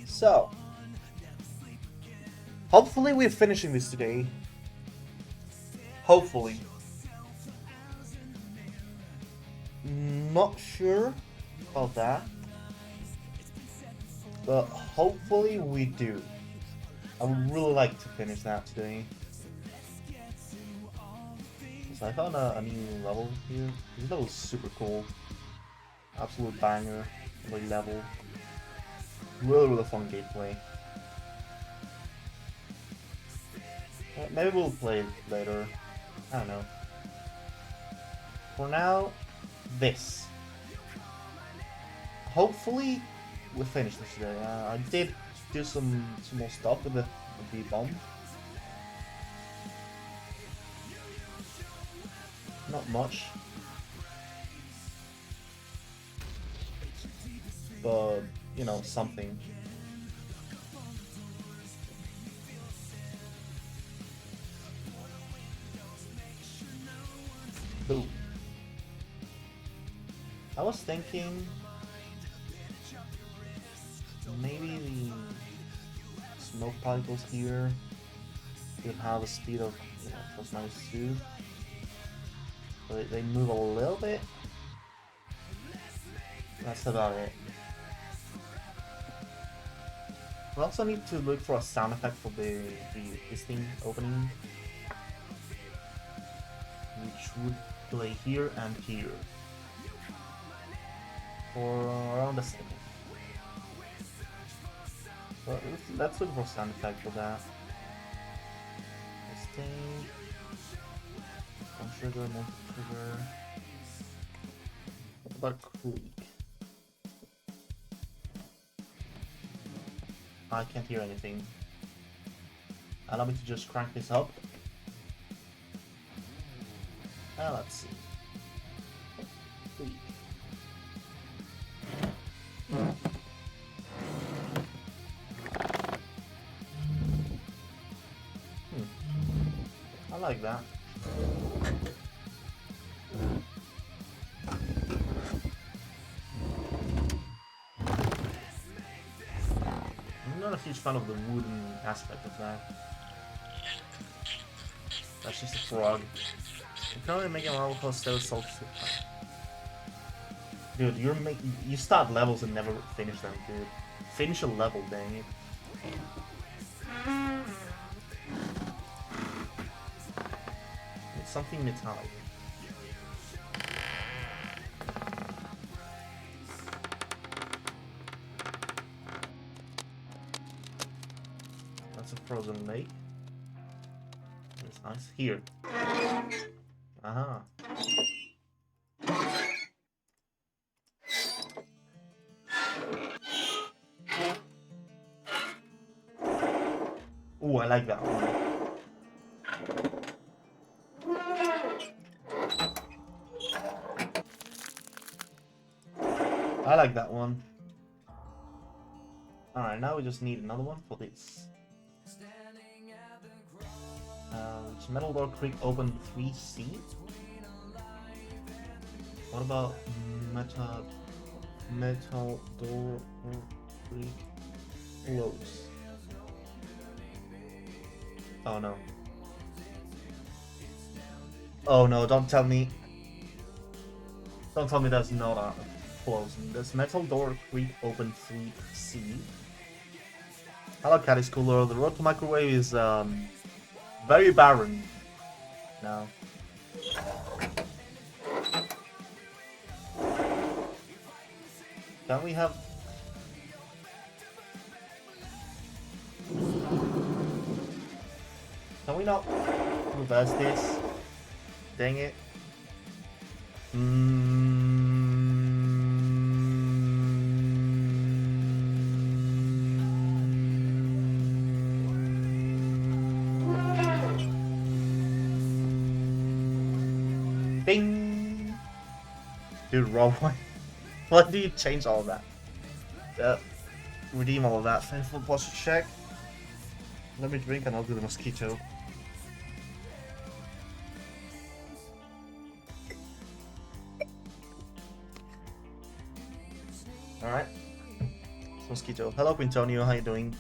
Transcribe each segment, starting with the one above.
So, hopefully we're finishing this today. Hopefully. Not sure about that. But hopefully we do. I would really like to finish that today. So I found a new level here. This level is super cool. Absolute banger. Every level. Really fun gameplay. Maybe we'll play it later. I don't know. For now, this. Hopefully, we finish this today. I did do some more stuff with the bomb. Not much. But, you know, something. Boom. I was thinking maybe the smoke particles here would have a speed of +-2. But they move a little bit. That's about it. We also need to look for a sound effect for this thing opening, which would play here and here for around a second. But let's look for sound effect for that. Stay. One trigger, multi-trigger. What about click? I can't hear anything. Allow me to just crank this up. Let's see. Click. I like that. I'm not a huge fan of the wooden aspect of that. That's just a frog. You can't really make a level called Stealth Soul. Dude, you start levels and never finish them, dude. Finish a level, dang it. It's something metallic. That's a frozen lake. That's nice. Here. Aha. Ooh, I like that one. I like that one. Alright, now we just need another one for this. Which Metal Door Creek open 3C? What about Metal Door Creek close? Oh no. Oh no, don't tell me. Don't tell me that's not a close. This Metal Door Creek open 3C. Hello Cat is cooler. The road to microwave is very barren now. Can we have... Can we not reverse this? Dang it. Ding! Dude, wrong one. Why do you change all of that? Redeem all of that. Faithful posture check. Let me drink and I'll do the mosquito. Alright. Mosquito. still. Hello, Quintonio. How you doing?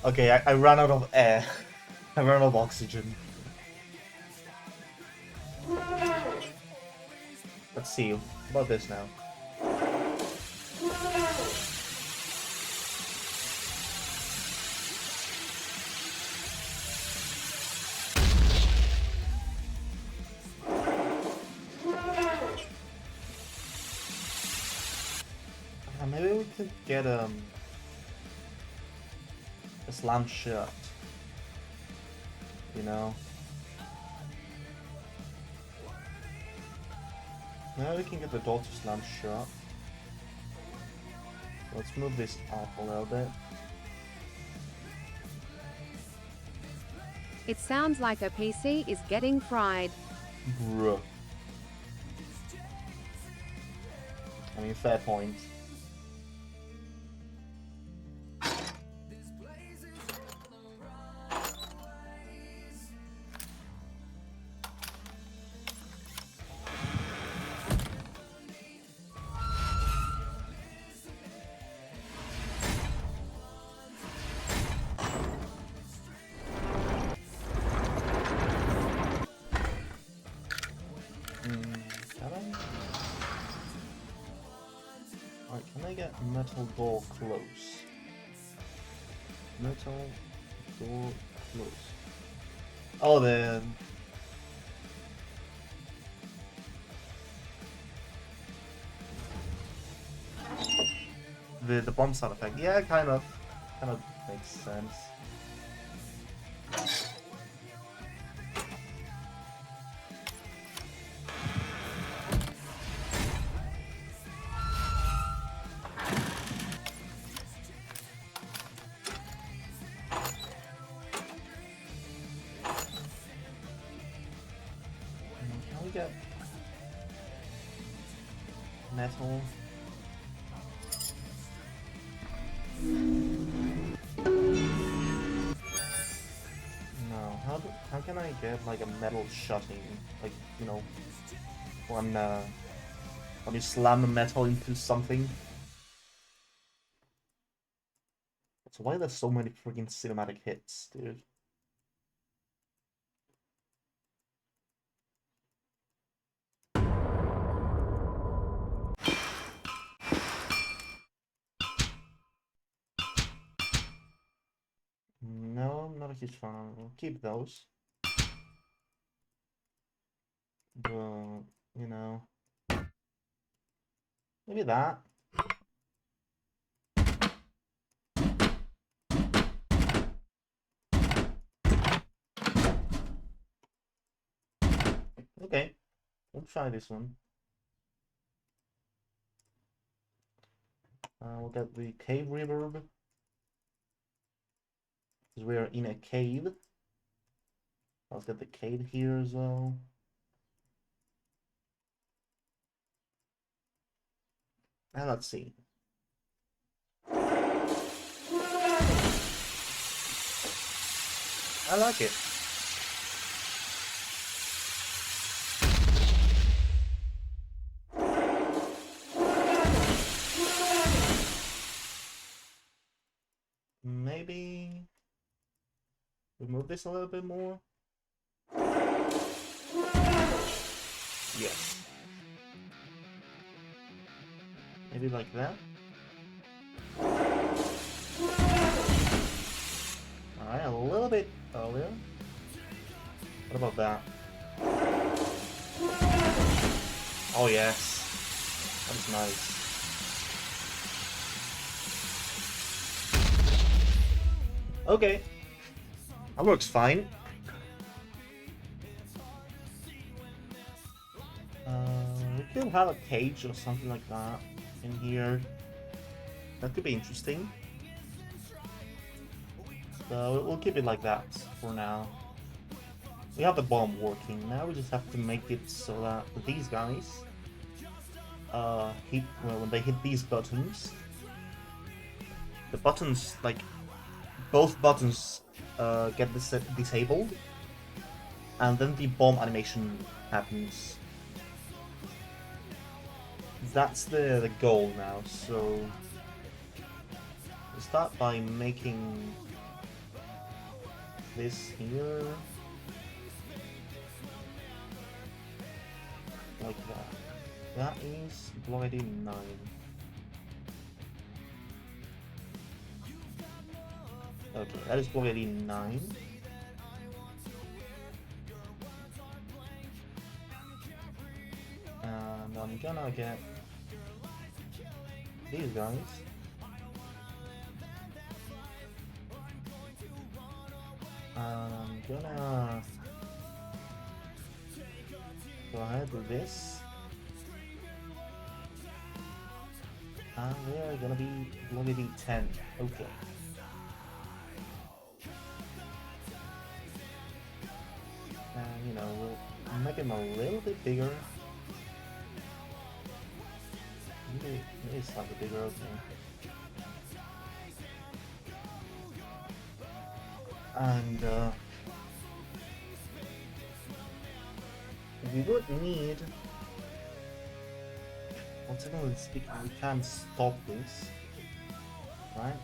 Okay, I ran out of air. I ran out of oxygen. Let's see. What about this now? Maybe we could get a slam shot. You know? Now we can get the door to slam shut. Let's move this up a little bit. It sounds like a PC is getting fried. Bruh. I mean, fair point. Can I get metal door close? Metal door close. Oh, then. The bomb sound effect. Yeah, kind of makes sense. Can we get metal? No. How can I get like a metal shutting? Like, you know, when you slam the metal into something. So why are there so many freaking cinematic hits, dude? No, I'm not a huge fan. We'll keep those. But, you know, maybe that. Okay, we'll try this one. We'll get the cave reverb. Because we are in a cave. Let's get the cave here as well. And let's see. I like it. Maybe we move this a little bit more. Yes. Maybe like that. Alright, a little bit earlier. What about that? Oh yes. That's nice. Okay. That works fine. We could have a cage or something like that in here. That could be interesting. So we'll keep it like that for now. We have the bomb working. Now we just have to make it so that these guys hit when they hit these buttons, the buttons like both buttons get disabled, and then the bomb animation happens. That's the goal now. So we start by making this here like that. That is block ID 9. Okay, that is block ID 9. And I'm gonna get these guys. And I'm gonna go ahead with this. And they're gonna be block ID 10. Okay. And you know, we'll make them a little bit bigger. Maybe slightly bigger, okay. And we would need, well, technically speaking, we can stop this, right?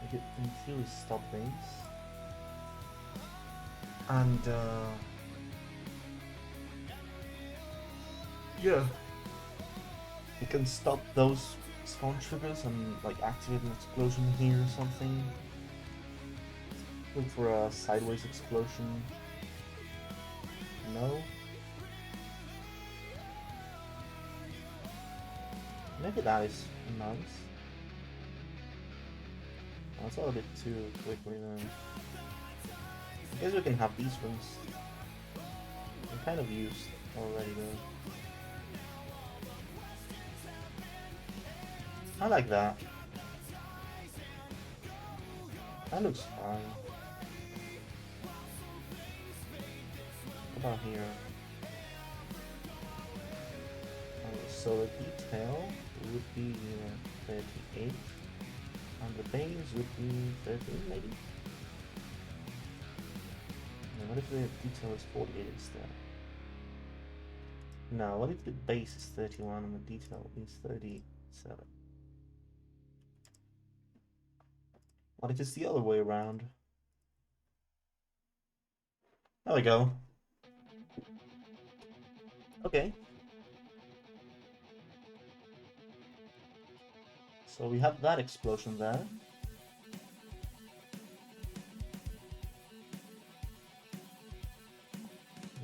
We could in theory stop this. And yeah, we can stop those spawn triggers and like activate an explosion here or something. Look for a sideways explosion. No. Maybe that is nice. That's a little bit too quickly then. I guess we can have these ones. I'm kind of used already though. I like that. That looks fine. What about here? So the detail would be 38, and the base would be 13 maybe? And what if the detail is 48 instead? No, what if the base is 31 and the detail is 37? What if it's the other way around? There we go. Okay. So we have that explosion there.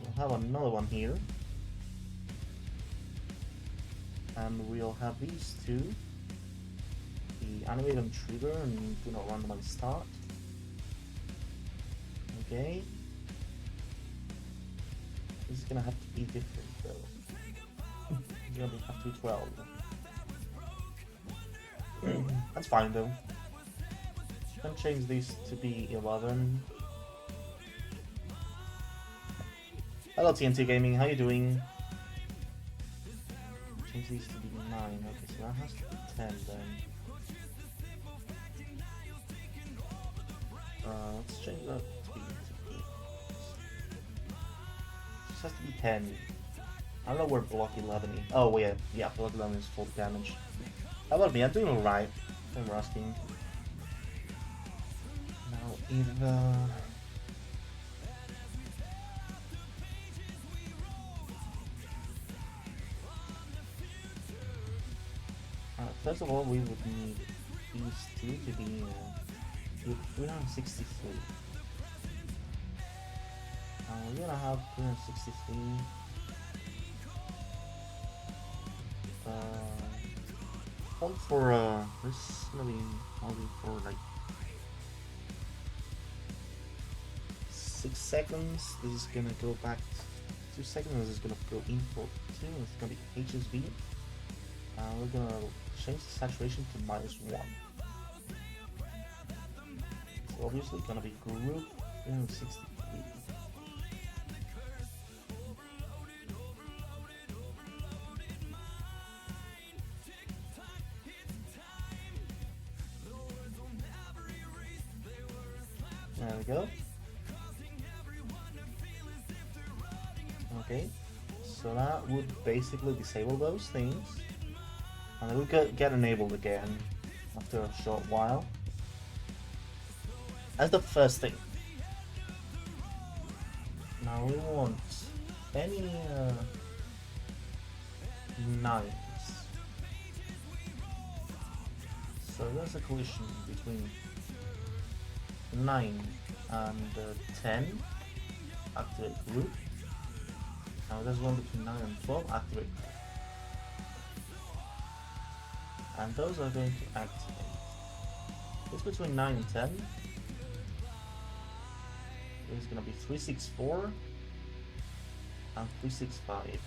We'll have another one here. And we'll have these two. The animate and trigger and do not randomly start. Okay. This is gonna have to be different though. It's gonna have to be 12. That's fine though. Can change these to be 11. Hello TNT Gaming, how you doing? Change these to be 9. Okay, so that has to be 10 then. Let's change that to be 8. This has to be 10. I don't know where block 11 is. Oh yeah, block 11 is full damage. How about me? I'm doing alright. I'm rusting. Now if first of all, we would need these two to be 363. We're gonna have 363. Hold for this is gonna be holding for like 6 seconds. This is gonna go back 2 seconds. This is gonna go in for 2. It's gonna be HSV. We're gonna change the saturation to -1. So obviously gonna be group 363. There we go. Okay, so that would basically disable those things. And it will get enabled again after a short while. That's the first thing. Now we want any nines. So there's a collision between 9 and 10. Activate group. Now there's one between 9 and 12. Activate. And those are going to activate. This between 9 and 10. This is going to be 364 and 365.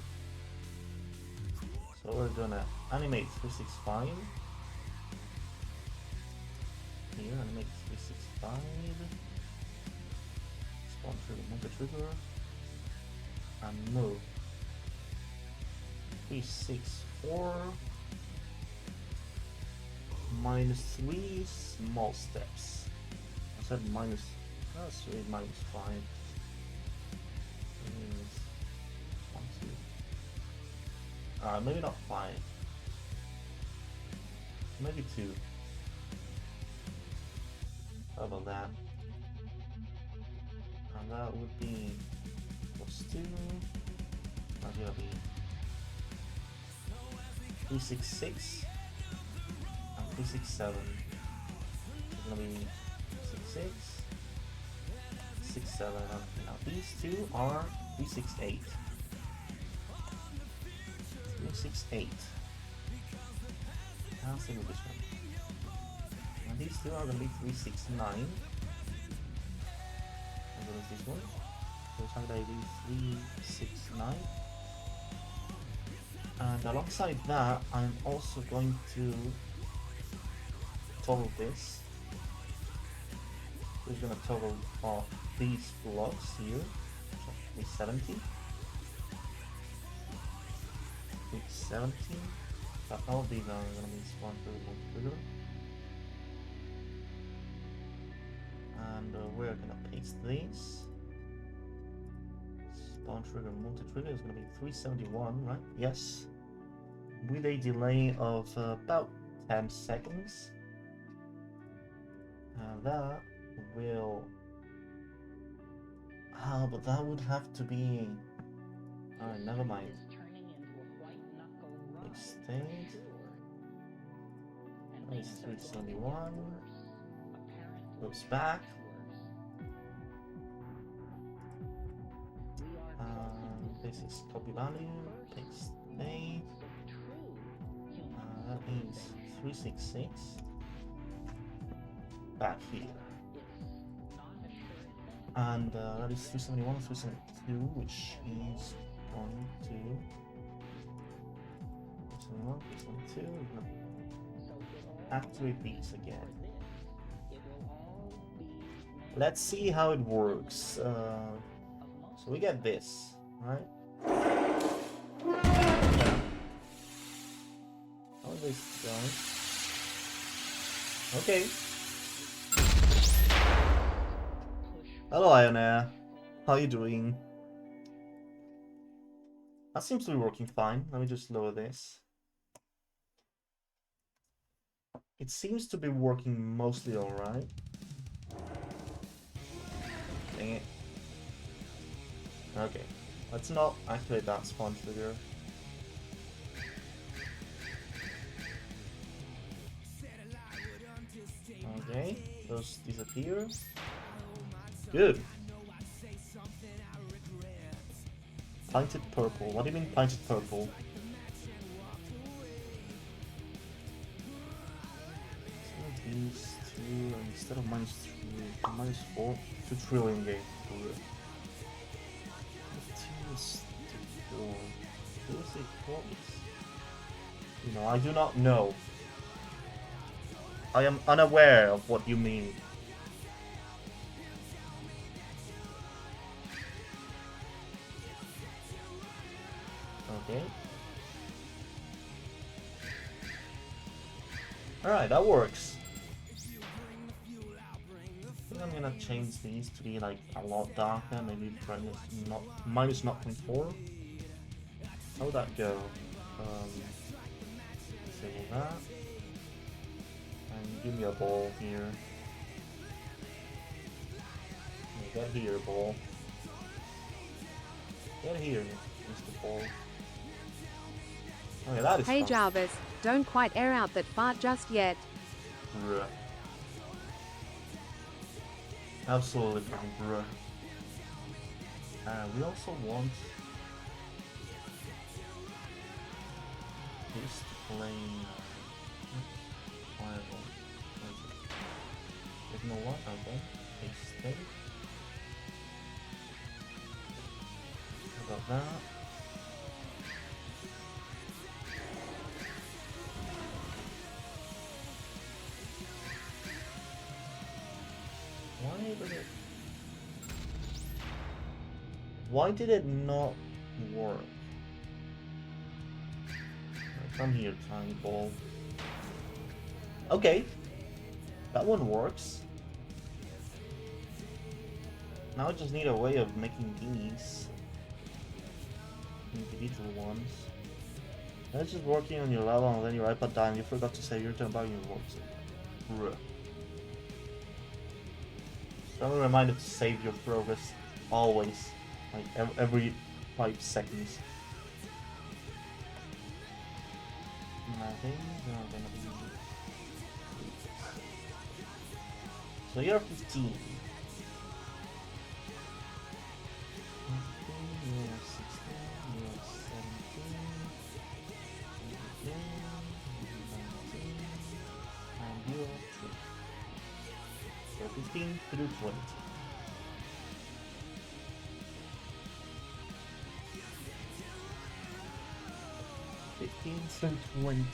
So we're going to animate 365. Here, animate 365. Spawn trigger, multi-trigger. And move 364 minus 3 small steps. I said minus, let's say minus 5. Minus 1, 2. Maybe not 5. Maybe 2. How about that? And that would be plus 2. That's gonna be 366 and 367. It's gonna be 66, 67. Now these two are 368. 368. I'll see with this one. And these two are gonna be 369. And what is this one? So it's gonna be 369. And alongside that, I'm also going to toggle this. We're gonna toggle off these blocks here. So 370. 370. But all of these are gonna be spawned through one trigger. And we're gonna paste these. Spawn trigger, multi-trigger is gonna be 371, right? Yes. With a delay of about 10 seconds. And that will... but that would have to be... Alright, never mind. State. That's 371. Goes back. This is copy value. Paste name. That is 366. Back here. And that is 371 and 372, which is 1, 2. 372. We're gonna activate these again. Let's see how it works. So we get this, right? How is this going? Okay. Hello, Ionair. How are you doing? That seems to be working fine. Let me just lower this. It seems to be working mostly alright. Dang it. Okay, let's not activate that spawn trigger. Okay, those disappear. Good. Painted purple. What do you mean painted purple? These two, instead of -4, 2 trillion gain. 264. You know, I do not know. I am unaware of what you mean. Okay. Alright, that works. think I'm gonna change these to be like a lot darker, maybe minus 0.4. How would that go? Disable that. And give me a ball here. Yeah, get here, ball. Get here, Mr. Ball. Okay, that is Hey fun. Jarvis, don't quite air out that fart just yet. Bruh. Absolutely fine, bruh. We also want this flame fireball. You know what? Okay. A stake. How about that? Why did it not work? Come here, tiny ball. Okay. That one works. Now I just need a way of making these individual ones. That's just working on your level and then your iPad died and you forgot to save your turn by your works. Bruh. So I'm reminded to save your progress always. Like every 5 seconds. Nothing. Gonna be. So you're 15. You're 16. You're 17. 18. 19. And you're 20. So 15 through 20. 15 through 20.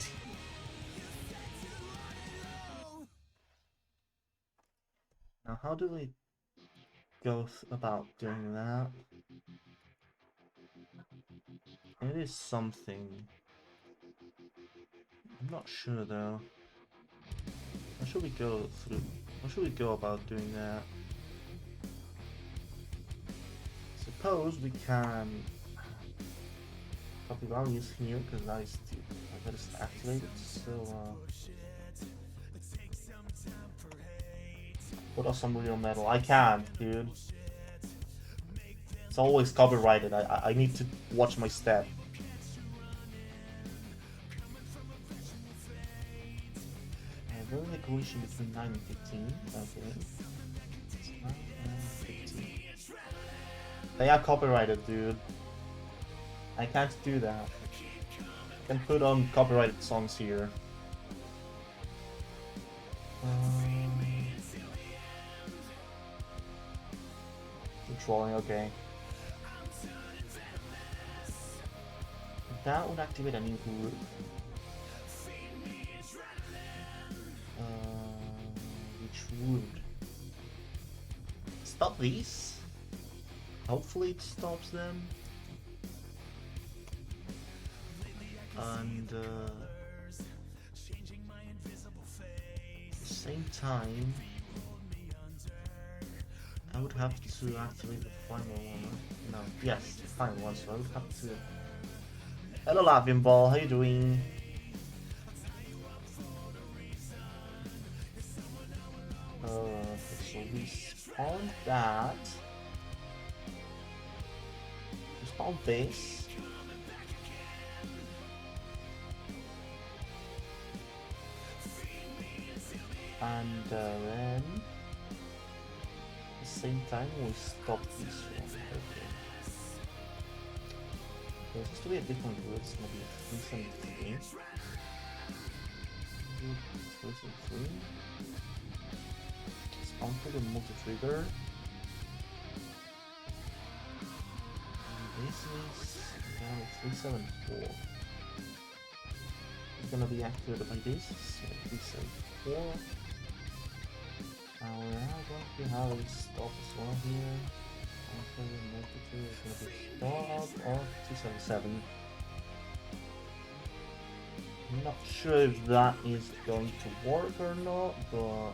Now, how do we go about doing that? It is something. I'm not sure though. How should we go through? How should we go about doing that? Suppose we can copy values here because I got it activated. So put on some real metal. I can't, dude. It's always copyrighted. I need to watch my step. Very collision between 9 and 15. Okay. 9 and 15. They are copyrighted, dude. I can't do that. I can put on copyrighted songs here. Controlling, okay. That would activate a new group. Which would stop these. Hopefully it stops them. And at the same time, I would have to activate the final one. No, yes, the final one. So I would have to. Hello, Laughing Ball. How you doing? So we spawn that. We spawn this. And then at the same time we stop this one. Okay. So this has to be a different route. It's gonna be 373. 373. Spawn for the multi-trigger. And this is now 374. It's gonna be activated by this. So 374. Now we are going to have a stop as well here. After the multi-trigger is gonna be stop of 277. I'm not sure if that is going to work or not, but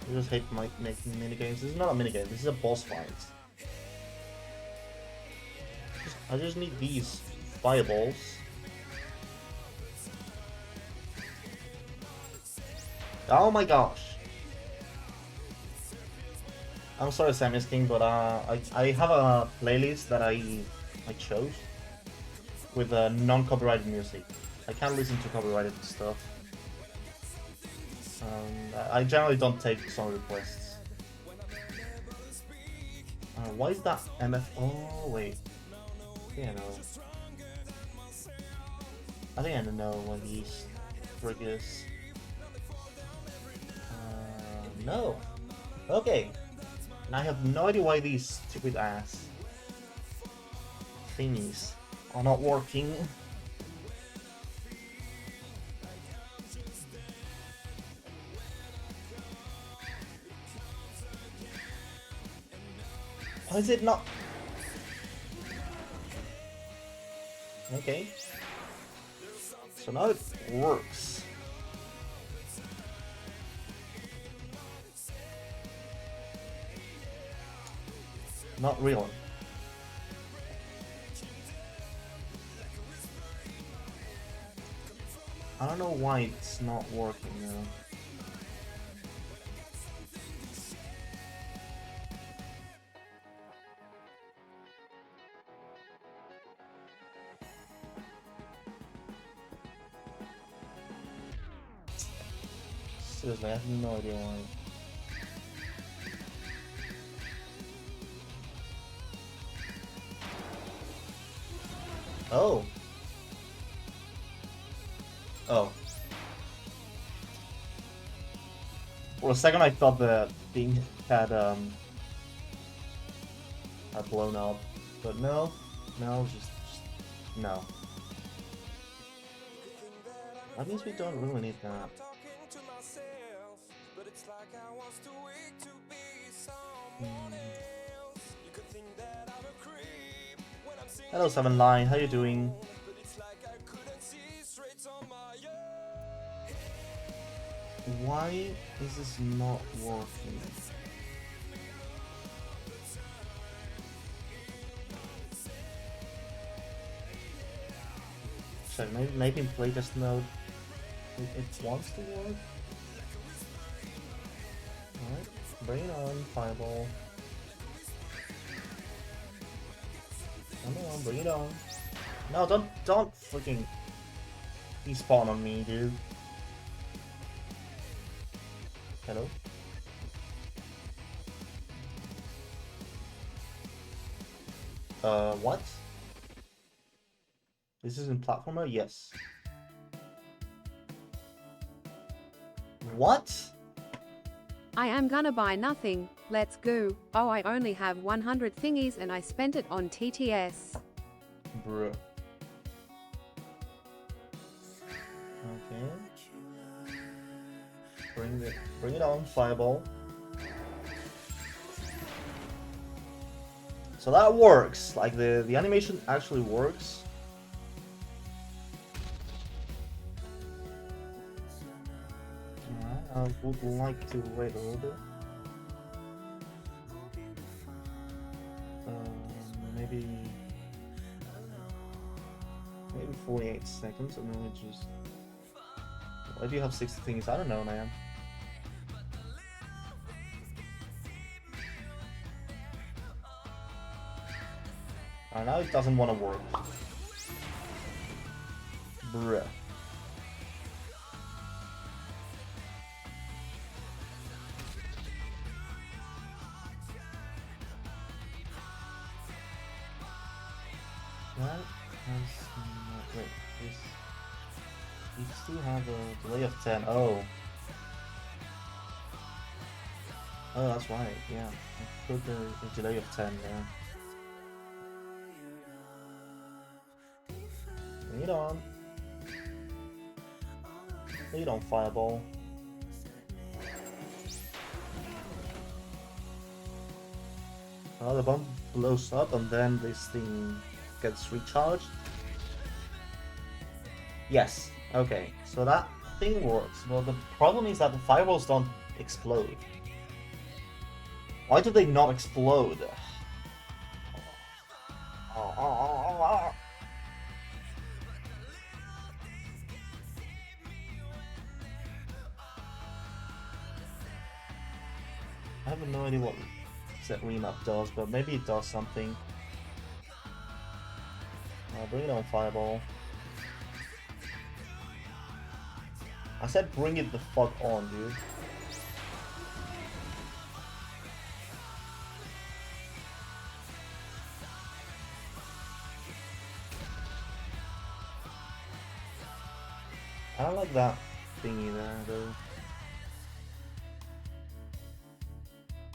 I just hate making minigames. This is not a minigame, this is a boss fight. I just need these fireballs. Oh my gosh. I'm sorry, Samus King, but I have a playlist that I chose with non-copyrighted music. I can't listen to copyrighted stuff. I generally don't take song requests. Why is that MF? Oh wait, I think I know. I think I know what these triggers. No. Okay. And I have no idea why these stupid ass thingies are not working. Why is it not? Okay. So now it works. Not really. I don't know why it's not working now. Seriously, I have no idea why. Oh. Oh. For a second I thought the thing had blown up. But no. No, just no. That means we don't really need that. Hello, Seven Line, how you doing? Why is this not working? So maybe in playtest mode it wants to work. Alright, bring it on, Fireball. Come on, bring it on. No, don't freaking despawn on me, dude. Hello? What? This is in platformer? Yes. What? I am gonna buy nothing, let's go. Oh, I only have 100 thingies and I spent it on TTS. Bruh. Okay. Bring it on, Fireball. So that works. Like the animation actually works. I would like to wait a little bit. Maybe 48 seconds, and then we just. Why do you have 60 things? I don't know, man. Now it doesn't want to work. Bruh. That has not. Wait, we still have a delay of 10. Oh. Oh, that's right, yeah. I put the delay of 10 there. Bring it on. Lead on, Fireball. The bomb blows up and then this thing gets recharged. Yes, okay, so that thing works. Well, the problem is that the fireballs don't explode. Why do they not explode? I have no idea what set remap does, but maybe it does something. Bring it on, Fireball. I said bring it the fuck on, dude. I don't like that thingy there, though.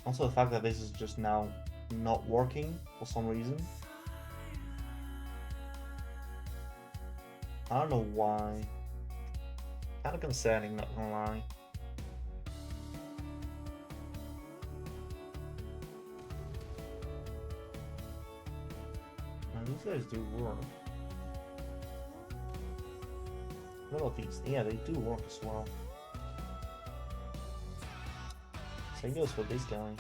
Also the fact that this is just now not working for some reason. I don't know why. Kind of concerning, not gonna lie. And these guys do work. What about these? Yeah, they do work as well. Same goes for this guy.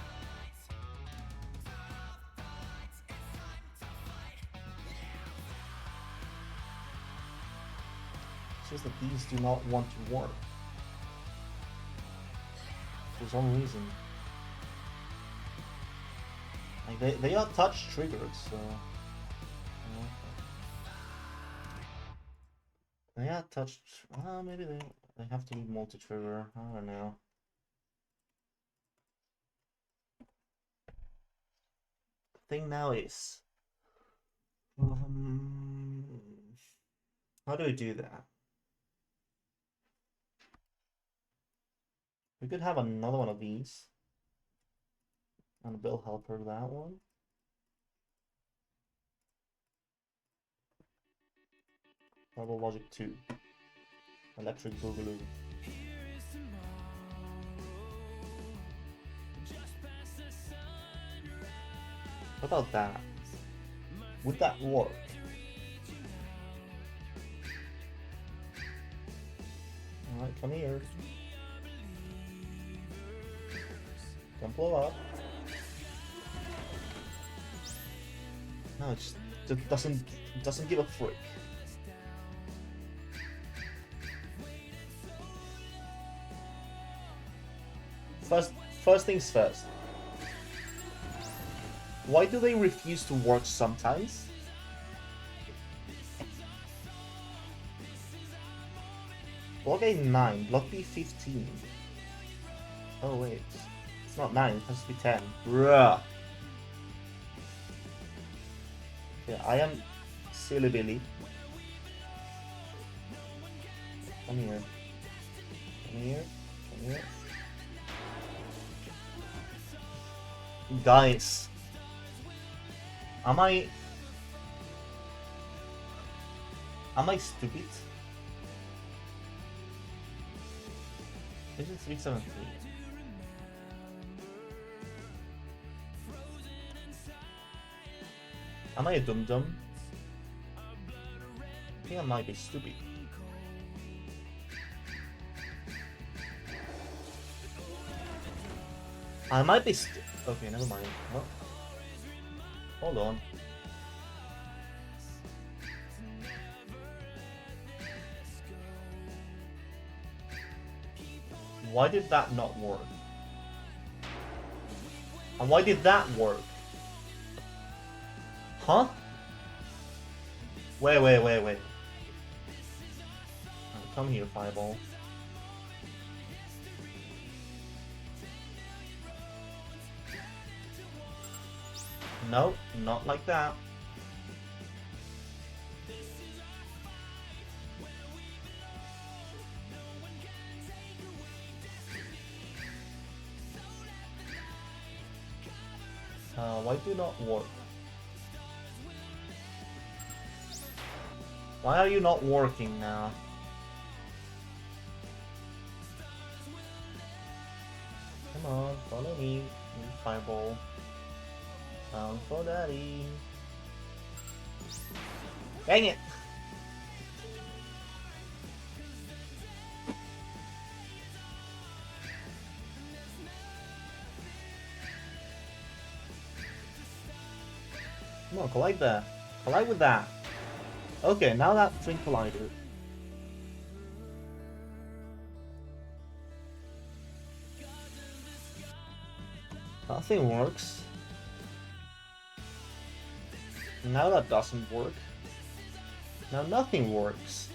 It's just that these do not want to work. For some reason. Like they are touch triggered, so... They are touched. Maybe they have to be multi-trigger. I don't know. Thing now is, how do we do that? We could have another one of these, and a Bill Helper that one. Double Logic 2. Electric Boogaloo. What about that? Would that work? Alright, come here. Don't blow up. No, it just doesn't give a frick. First things first. Why do they refuse to work sometimes? Block A 9, block B 15. Oh wait, it's not 9, it has to be 10. Bruh. Yeah, I am Silly Billy. Come here. Come here. Come here. Guys. Am I stupid? Is it 373? Am I a dum-dum? I think I might be stupid. I might be okay, never mind. What? Hold on. Why did that not work? And why did that work? Huh? Wait. Come here, Fireball. No, not like that. Why do not work? Why are you not working now? Come on, follow me, Fireball. Down for daddy. Dang it! Come on, collide there. Collide with that. Okay, now that thing collided. Nothing works. Now that doesn't work. Now nothing works.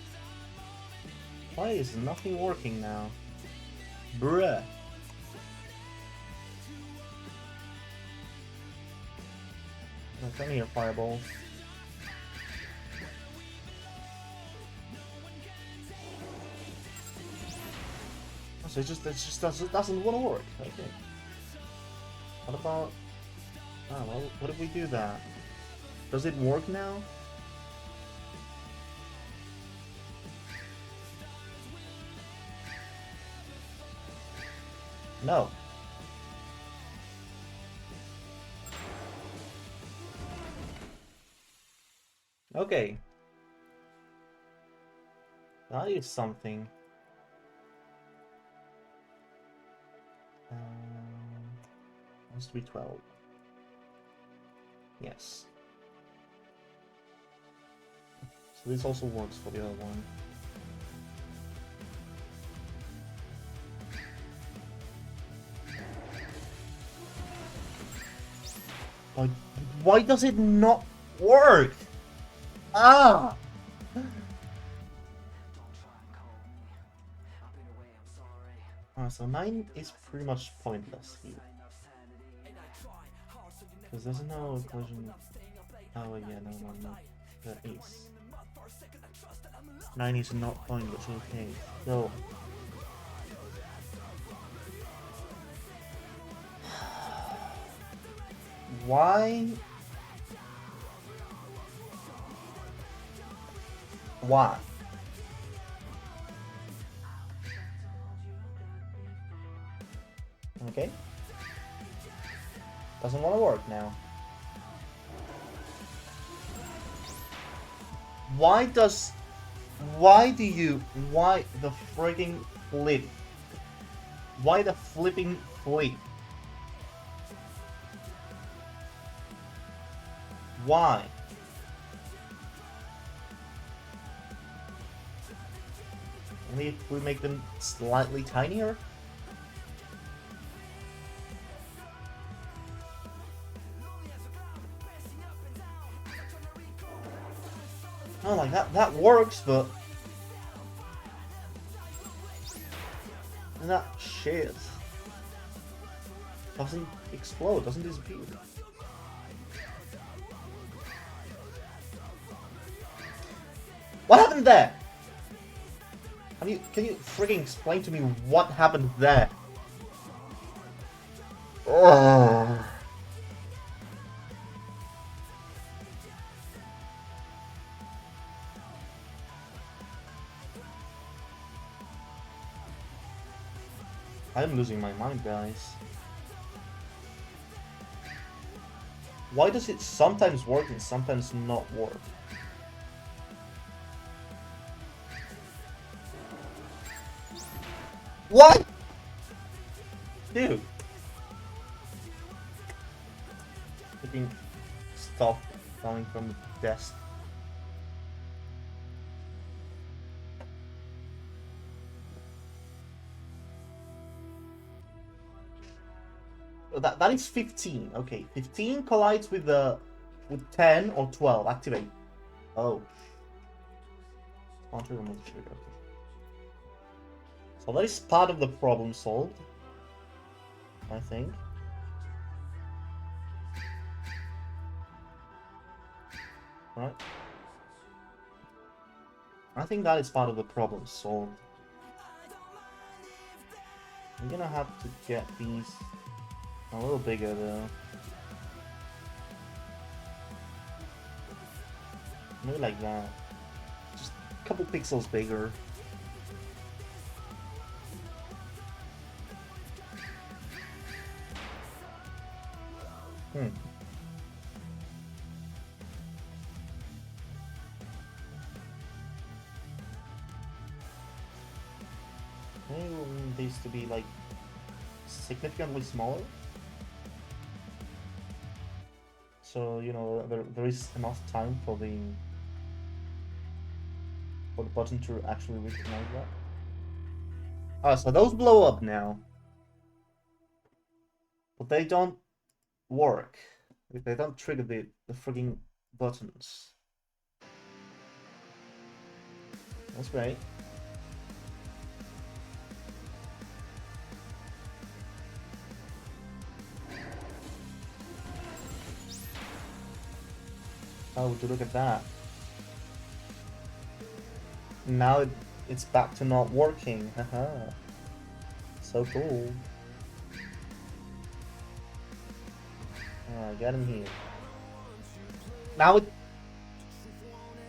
Why is nothing working now? Bruh. Oh, come here, fireball. So it just doesn't want to work. Okay. What about? Oh, well, what if we do that? Does it work now? No. Okay. That is something. Has to be 12. Yes. So this also works for the other one. Why does it not work? Ah! So 9 is pretty much pointless here. Because there's no collision. Oh yeah, no. There is. 9 is not pointless, okay. So why? Why? Okay. Doesn't want to work now. Why do you, why the frigging flip? Why the flipping flip? Why? Only if we make them slightly tinier? Oh, like that works, but that shit doesn't explode, doesn't disappear. What happened there? Can you frigging explain to me what happened there? Ugh. I'm losing my mind, guys. Why does it sometimes work and sometimes not work? What? Dude. Freaking stuff coming from the desk. That is 15. Okay, 15 collides with 10 or 12. Activate. Oh. Counter remove trigger. Okay. So that is part of the problem solved, I think. Right. I think that is part of the problem solved. I'm gonna have to get these a little bigger though. Maybe like that. Just a couple pixels bigger. Maybe we'll need these to be like significantly smaller. So, you know, there is enough time for the button to actually recognize that. Ah, so those blow up now. But they don't work. They don't trigger the frigging buttons. That's great. Oh, would you look at that? Now it's back to not working. Haha. So cool. Get him here. Now it.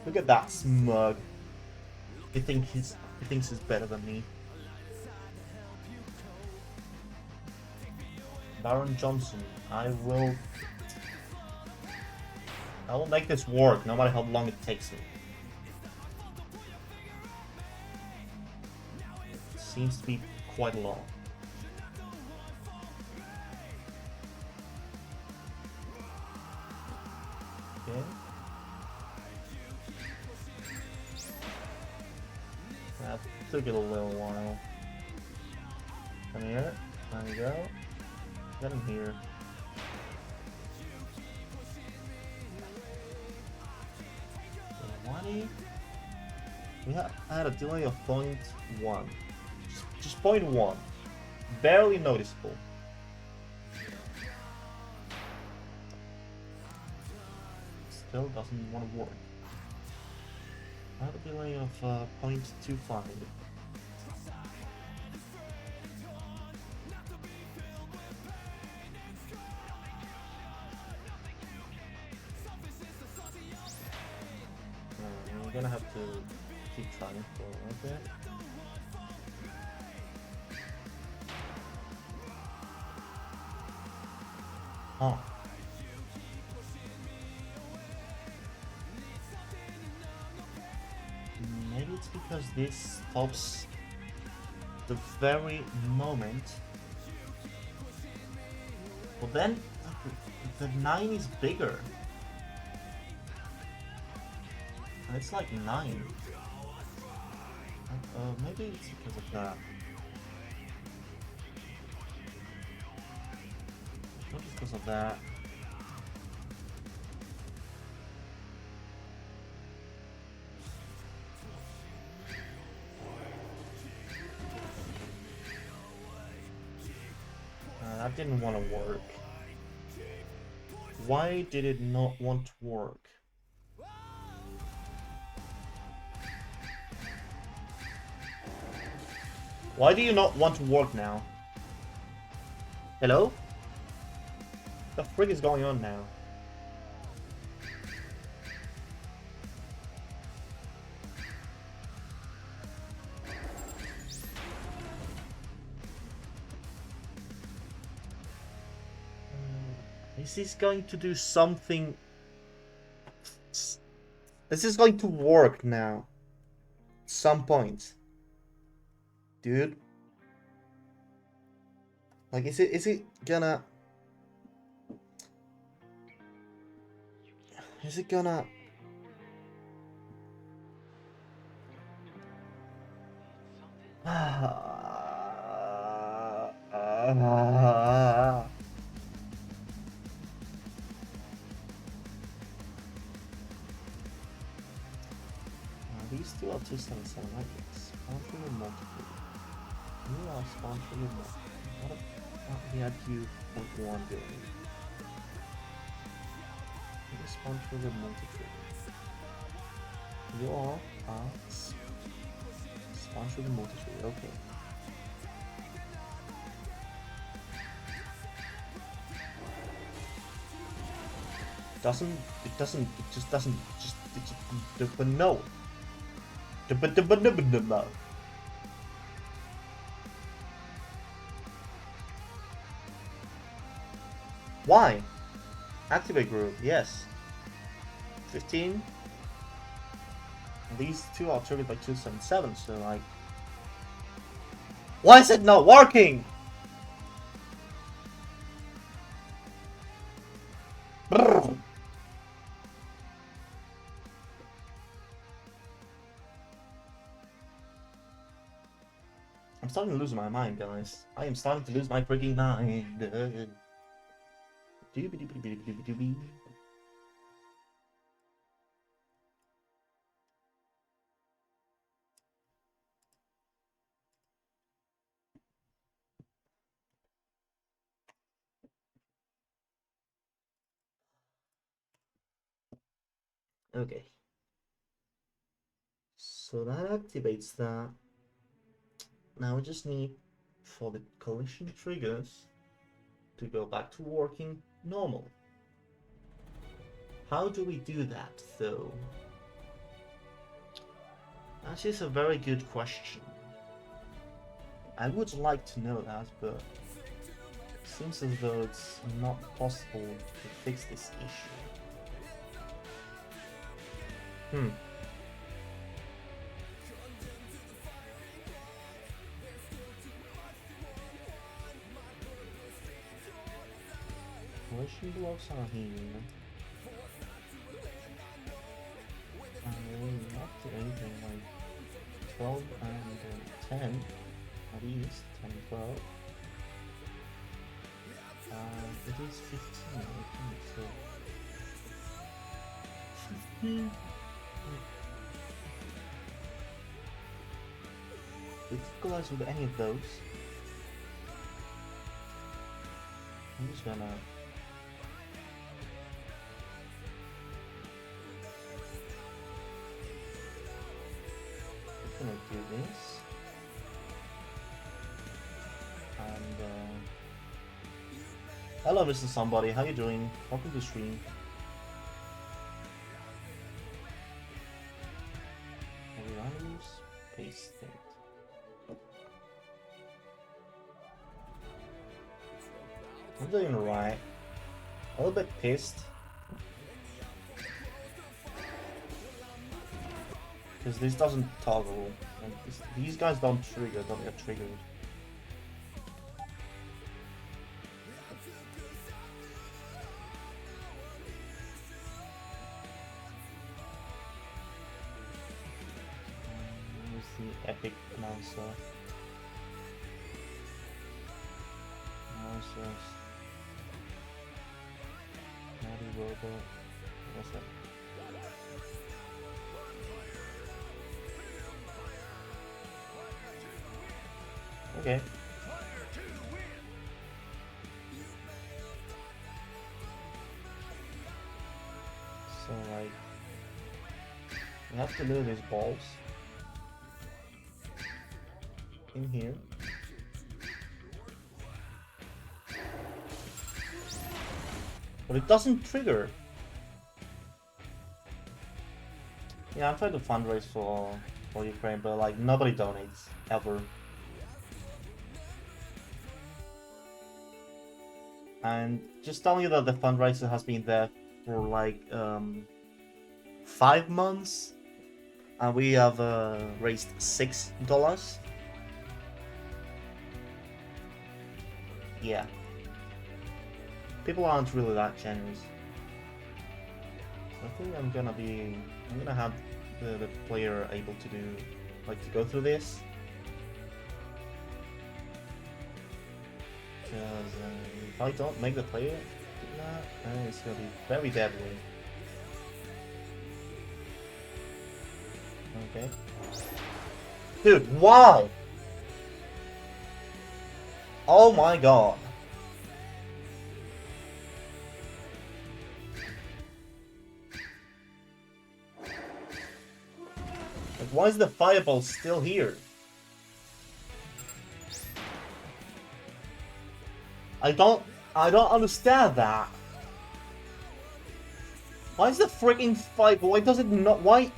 Look at that smug. He thinks he's better than me. Baron Johnson, I will make this work, no matter how long it takes me. It seems to be quite long. Okay. That took it a little while. Come here. There we go. Get him here. We had a delay of 0.1. Just 0.1. Barely noticeable. Still doesn't want to work. I have a delay of 0.25. We're gonna have to keep trying for a little bit. Huh. Maybe it's because this stops the very moment. Well then, the 9 is bigger. It's like 9. Maybe it's because of that. Not because of that. That didn't want to work. Why did it not want to work? Why do you not want to work now? Hello? What the frig is going on now? Is this going to do something? This is going to work now. At some point. Dude. Like, is it gonna... Is it gonna... These two are 277, right? Sponsor your multiple. You are sponsor your multiple. What about we had you 0.1 billion? You are sponsor your multiple. You are sponsor the multiple, okay. It just no. Why? Activate group, yes. 15. These two are triggered by 277, so like... Why is it not working? Brrr. starting to lose my mind, guys. I am starting to lose my freaking mind. Doobie-doobie-doobie-doobie-doobie. Okay. So that activates that. Now we just need for the collision triggers to go back to working normal. How do we do that though? That is a very good question. I would like to know that, but it seems as though it's not possible to fix this issue. Collision blocks are here. Not anything like 12 and 10, at least 10 and 12. It is 15, I think so. 15. If it collides with any of those, I'm just gonna do this, and hello Mr. Somebody, how you doing? Welcome to the stream. Randoms, paste it. I'm doing right. A little bit pissed. Because this doesn't toggle, and these guys don't get triggered. Here's the epic announcer. Announcers. Naughty Robot. What's that? Okay. So like, we have to move these balls in here. But it doesn't trigger. Yeah, I'm trying to fundraise for Ukraine, but like nobody donates ever. And just telling you that the fundraiser has been there for like 5 months, and we have raised $6. Yeah, people aren't really that generous. So I think I'm gonna have the player able to do to go through this. Because if I don't make the player do that, then it's gonna be very deadly. Okay. Dude, why? Oh my god. Like, why is the fireball still here? I don't understand that. Why is the freaking fireball? Why does it not? Why?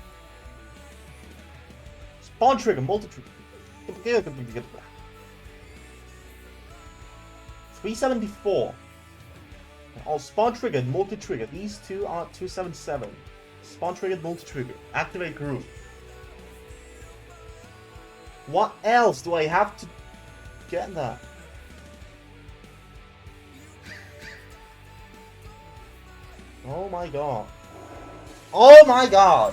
Spawn trigger, multi-trigger. 374. Oh, spawn triggered, multi-trigger. These two are 277. Spawn triggered, multi-trigger. Activate group. What else do I have to get that? Oh my god. Oh my god!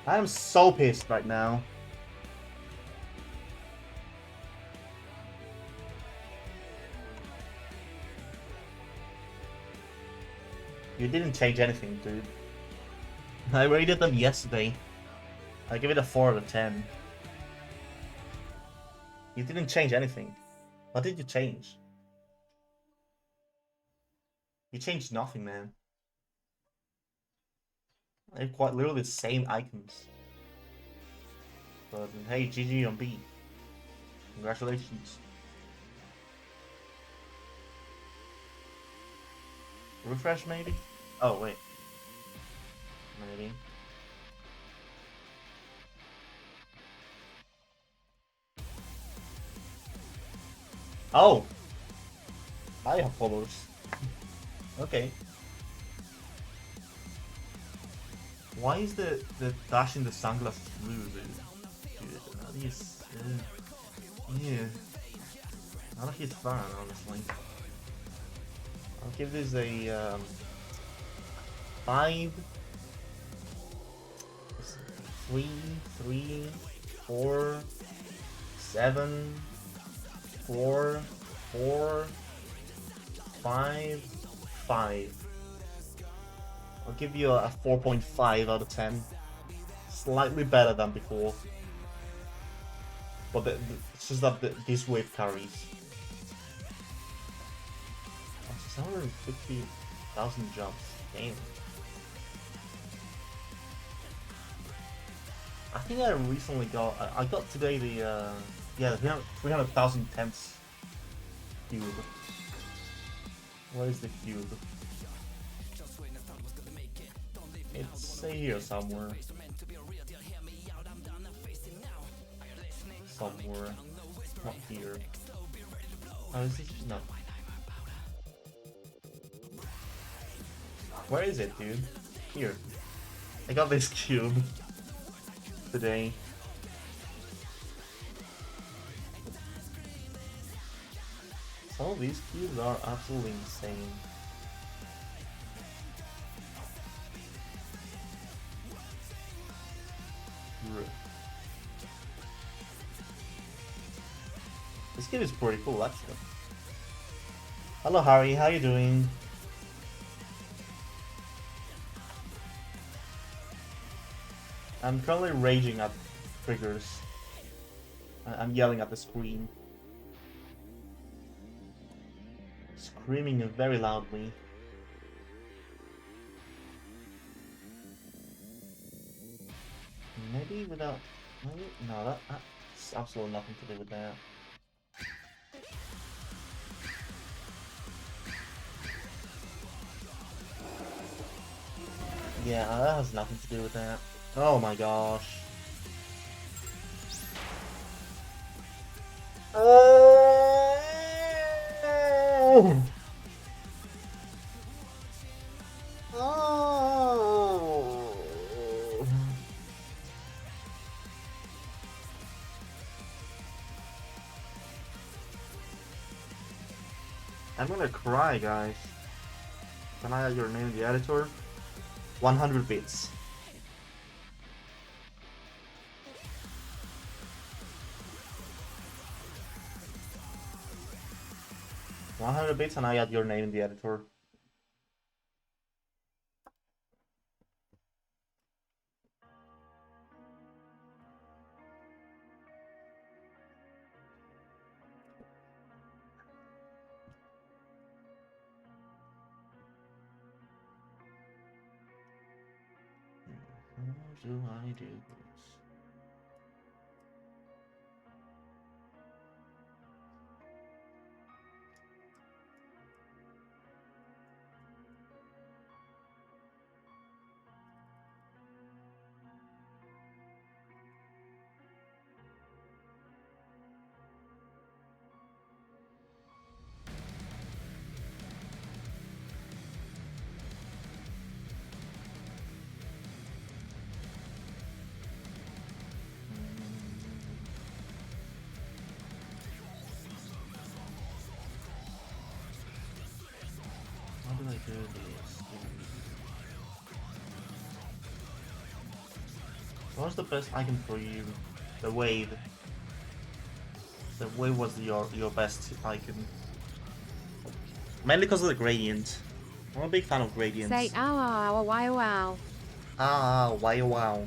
I am so pissed right now. You didn't change anything, dude. I rated them yesterday. I give it a 4 out of 10. You didn't change anything. What did you change? You changed nothing, man. They're quite literally the same icons. But hey, GG on B. Congratulations. Refresh maybe? Oh wait. Maybe. Oh! I have follows. Okay. Why is the dash in the sunglasses blue, dude? That is... yeah. Not a huge fan, honestly. I'll give this a 5, 3, 3, 4, 7, 4, 4, 5, 5. I'll give you a 4.5 out of 10. Slightly better than before. But it's just that this wave carries. 750,000 jumps. Damn. I think I recently got. I got today the yeah, 300,000 temps cube. Where is the cube? It's here somewhere. Somewhere. Not here. Oh, is it? No. Where is it, dude? Here. I got this cube today. Some of these cubes are absolutely insane. This kid is pretty cool, actually. Hello, Harry. How you doing? I'm currently raging at triggers. I'm yelling at the screen. Screaming very loudly. Maybe without... Maybe? No, that's absolutely nothing to do with that. Yeah, that has nothing to do with that. Oh my gosh. Oh! Oh! I'm gonna cry, guys. Can I add your name in the editor? 100 bits. And I add your name in the editor. How do I do this? How do I do this? What's the best icon for you? The wave. The wave was your best icon. Mainly because of the gradient. I'm a big fan of gradients. Say ow ow ow wow wow. Ah, wow.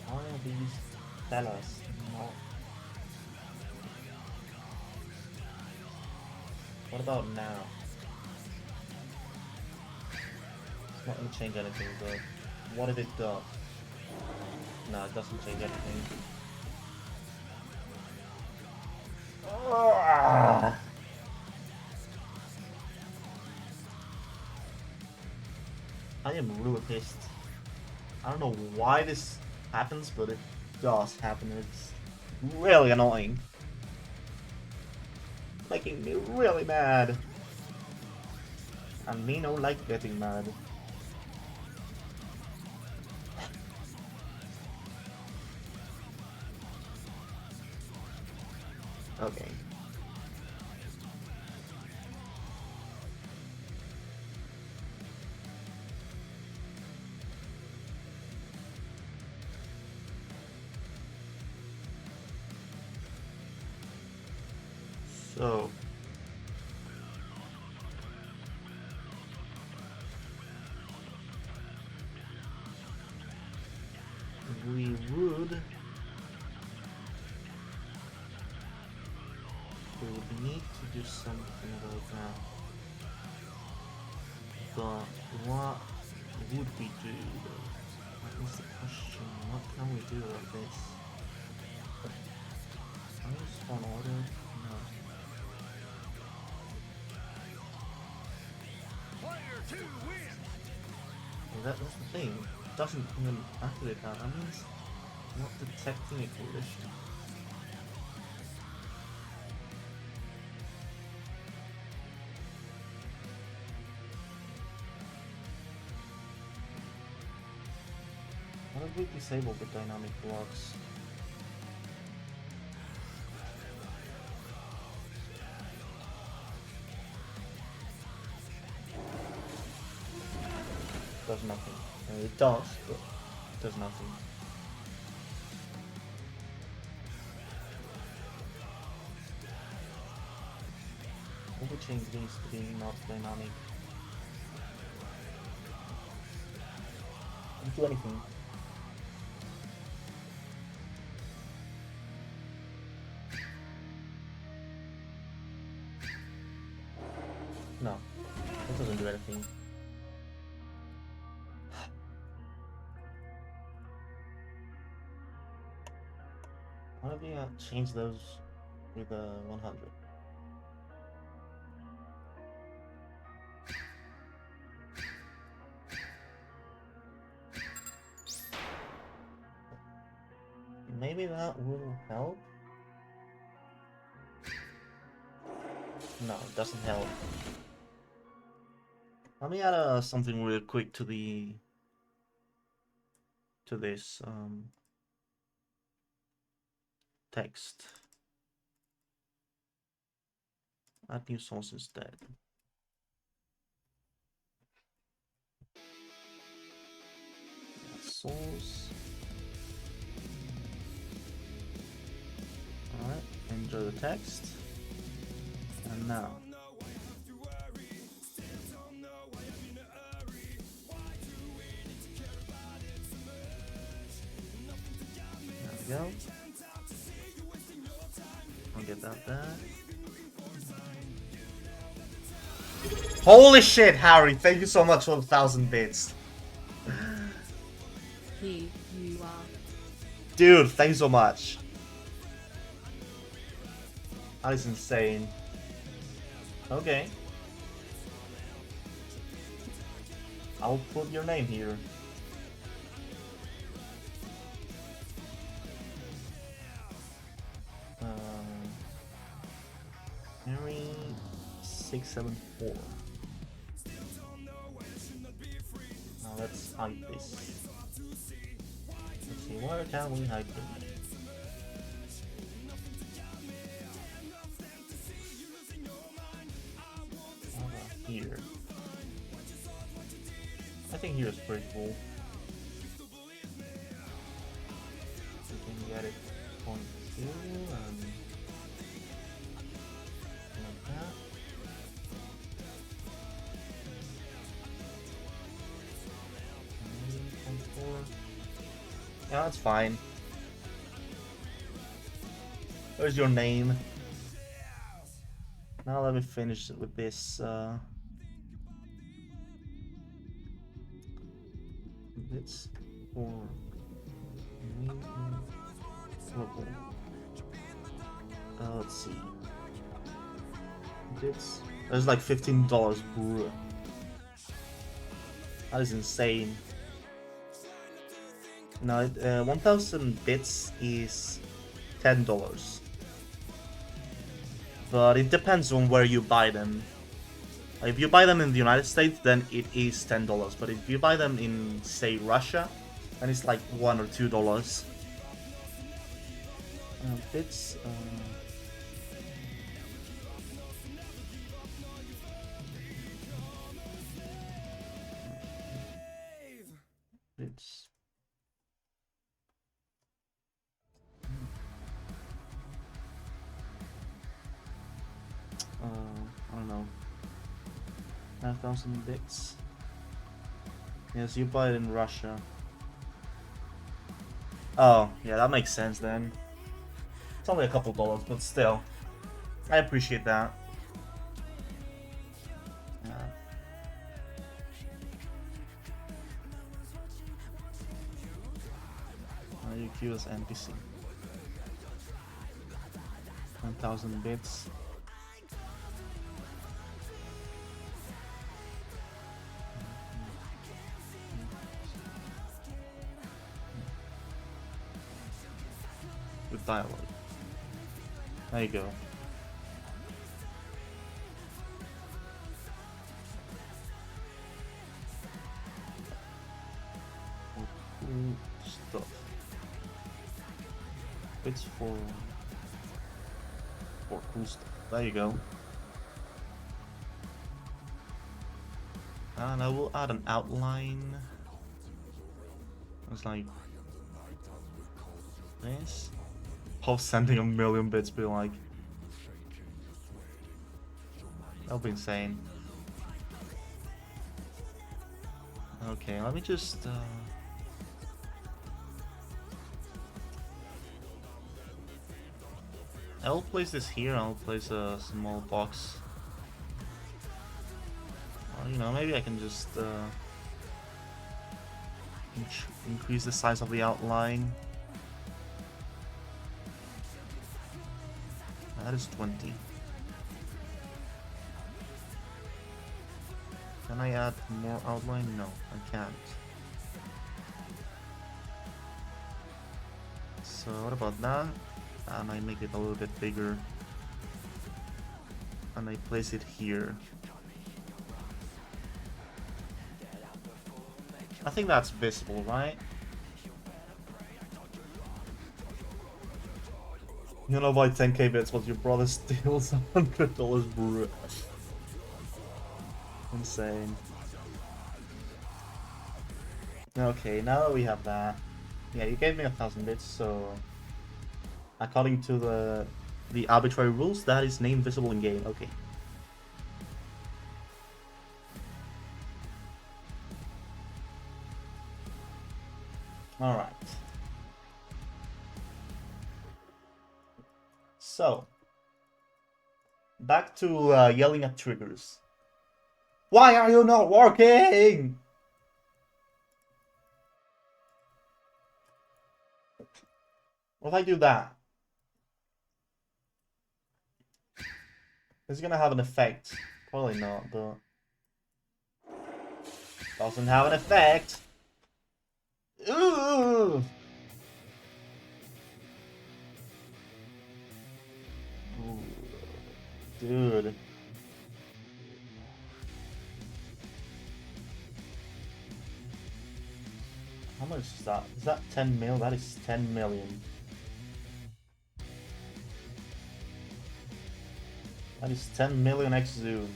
Why are these fellas not? What about now? It's not gonna change anything, but what if it does? No, it doesn't change anything. I am really pissed. I don't know why this happens, but it does happen. It's really annoying. Making me really mad. And me no like getting mad. Okay. So we would need to do something about that. But what would we do? That is the question. What can we do about this? Can we spawn order? No. Well, that's the thing. It doesn't even activate that. That means not detecting a collision. What if we disable the dynamic blocks? Does nothing. It does, but it does nothing. What we change these to being not dynamic? Don't do anything. No, it doesn't do anything. Why don't we change those with 100? Maybe that will help? No, it doesn't help. Let me add something real quick to this text. Add new source instead. Add source. Alright, enjoy the text. And now. There we go. I'll get that there. Holy shit, Harry! Thank you so much for 1,000 bits. Here you are. Dude, thank you so much. That is insane. Okay. I'll put your name here. Harry 674. Now let's hide this. Let's see, where can we hide them? How about here? I think here is pretty cool. We can get it point 2 and like that. Maybe point 4. Yeah, that's fine. There's your name. Now let me finish with this. Bits for let's see. Bits. There's like $15, bro. That is insane. No, 1,000 bits is $10. But it depends on where you buy them. If you buy them in the United States, then it is $10. But if you buy them in, say, Russia, then it's like $1 or $2. Bits. Bits. I don't know. 5,000 bits. Yes, you buy it in Russia. Oh, yeah, that makes sense then. It's only a couple dollars, but still. I appreciate that. You queue as NPC. 1,000 bits. With dialogue. There you go. Cool stuff. It's for cool stuff. There you go. And I will add an outline. It's like this. Of sending 1,000,000 bits be like. That'll be insane. Okay, let me just I'll place this here. I'll place a small box. Well, you know, maybe I can just increase the size of the outline. That is 20. Can I add more outline? No, I can't. So what about that? And I make it a little bit bigger. And I place it here. I think that's visible, right? You know, buy 10k bits, but your brother steals $100, bro. Insane. Okay, now that we have that, yeah, you gave me 1,000 bits, so according to the arbitrary rules, that is name visible in game. Okay. All right. So, back to yelling at triggers. Why are you not working? What if I do that? Is it gonna have an effect? Probably not, but doesn't have an effect. Ooh. Ooh. Dude. much is that? Is that 10 mil? That is 10 million. That is 10 million X zoom.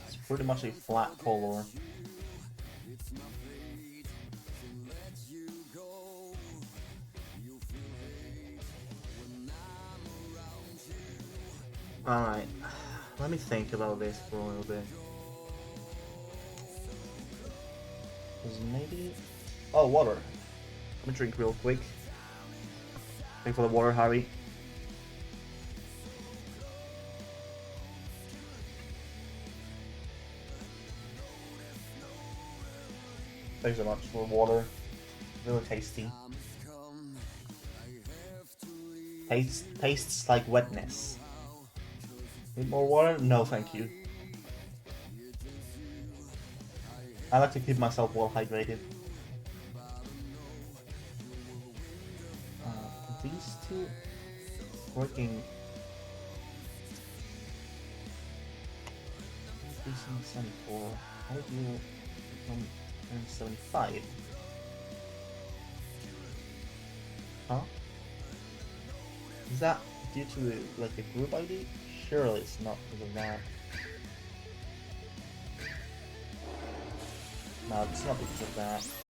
It's pretty much a flat color. Alright, let me think about this for a little bit. Because maybe... Oh, water. Let me drink real quick. Thank for the water, Harry. Thanks so much for water. Really tasty. Tastes like wetness. Need more water? No, thank you. I like to keep myself well hydrated. These two working. 74. How did you become 75? Huh? Is that due to like a group ID? Surely it's not because of that. No, it's not because of that.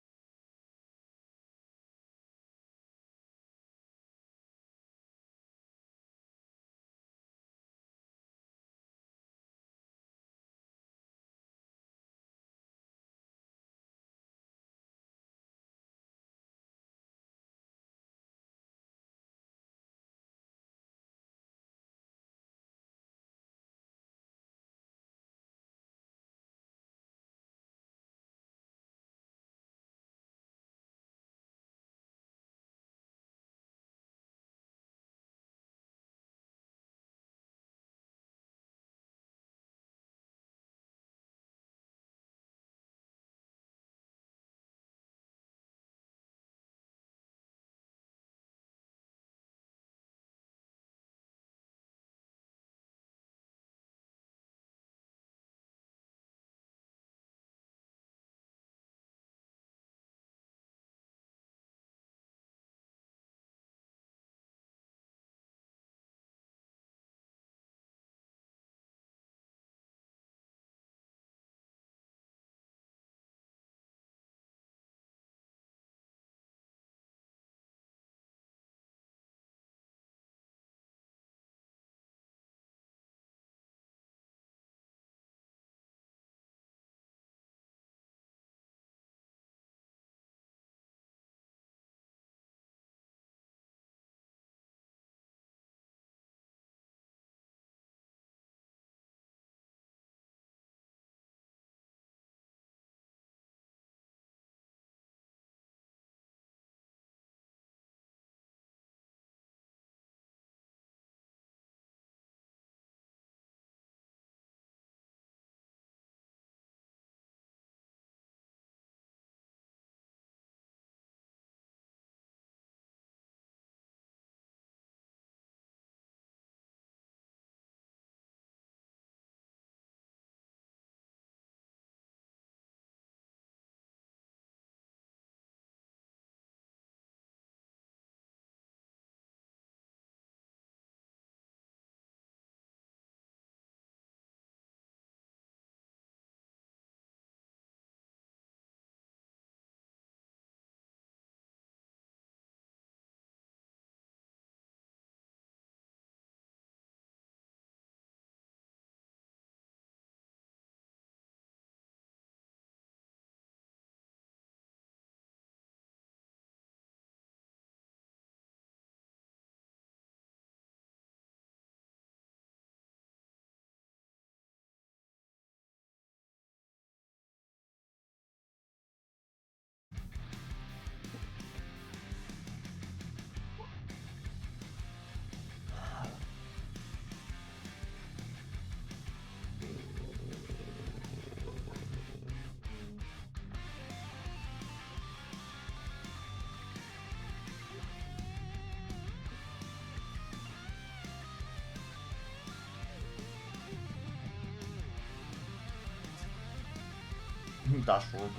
fucking dash orb.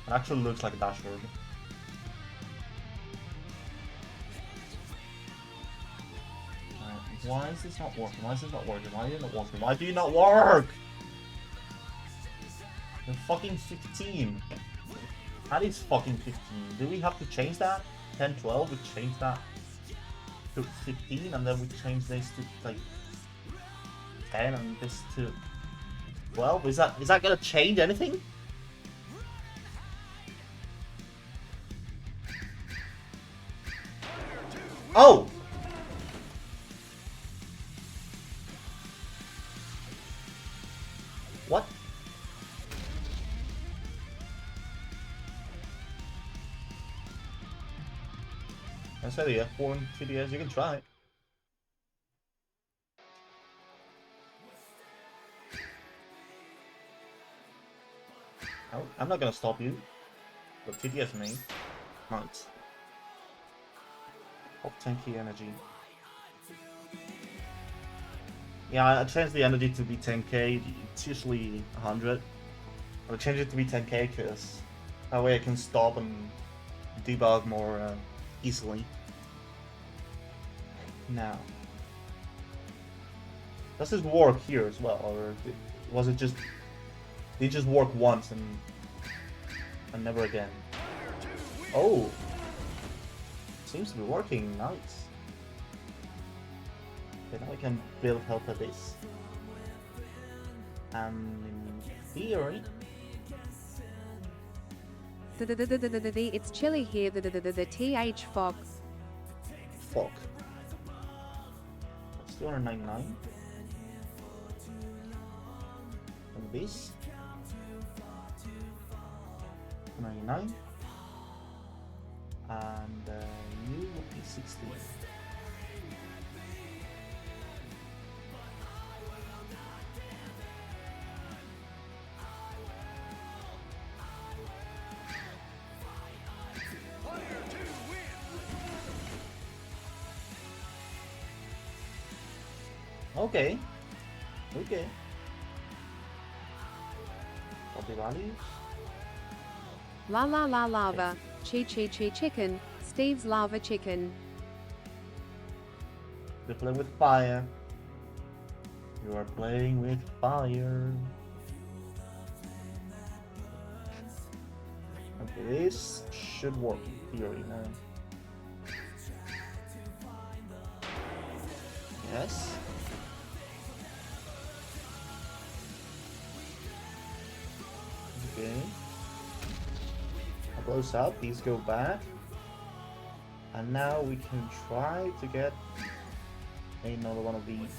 It actually looks like a dash orb. Alright, why is this not working? Why is this not working? Why is it not working? Why do you not work? You're fucking 15. That is fucking 15. Do we have to change that? 10, 12, we change that to 15 and then we change this to like 10 and this to 12? Is that gonna change anything? Oh! What? I say the F4 in TDS, you can try it. I'm not gonna stop you. But TDS me. Right. Top 10k energy. Yeah, I changed the energy to be 10k. It's usually 100. I'll change it to be 10k because that way I can stop and debug more easily. Now, does this work here as well, or was it just? Did it just work once and never again? Oh, seems to be working. Nice. Okay, now I can build help at this. And in theory, It's chilly here. The th fuck. fuck. That's 299. And this 99. And you will be 60. Okay. Okay. Copy values. La la la lava. Chi chi chi chicken. Steve's lava chicken. You're playing with fire. You are playing with fire. Okay, this should work in theory now. Yes. Okay. That blows up. These go back. And now we can try to get another one of these.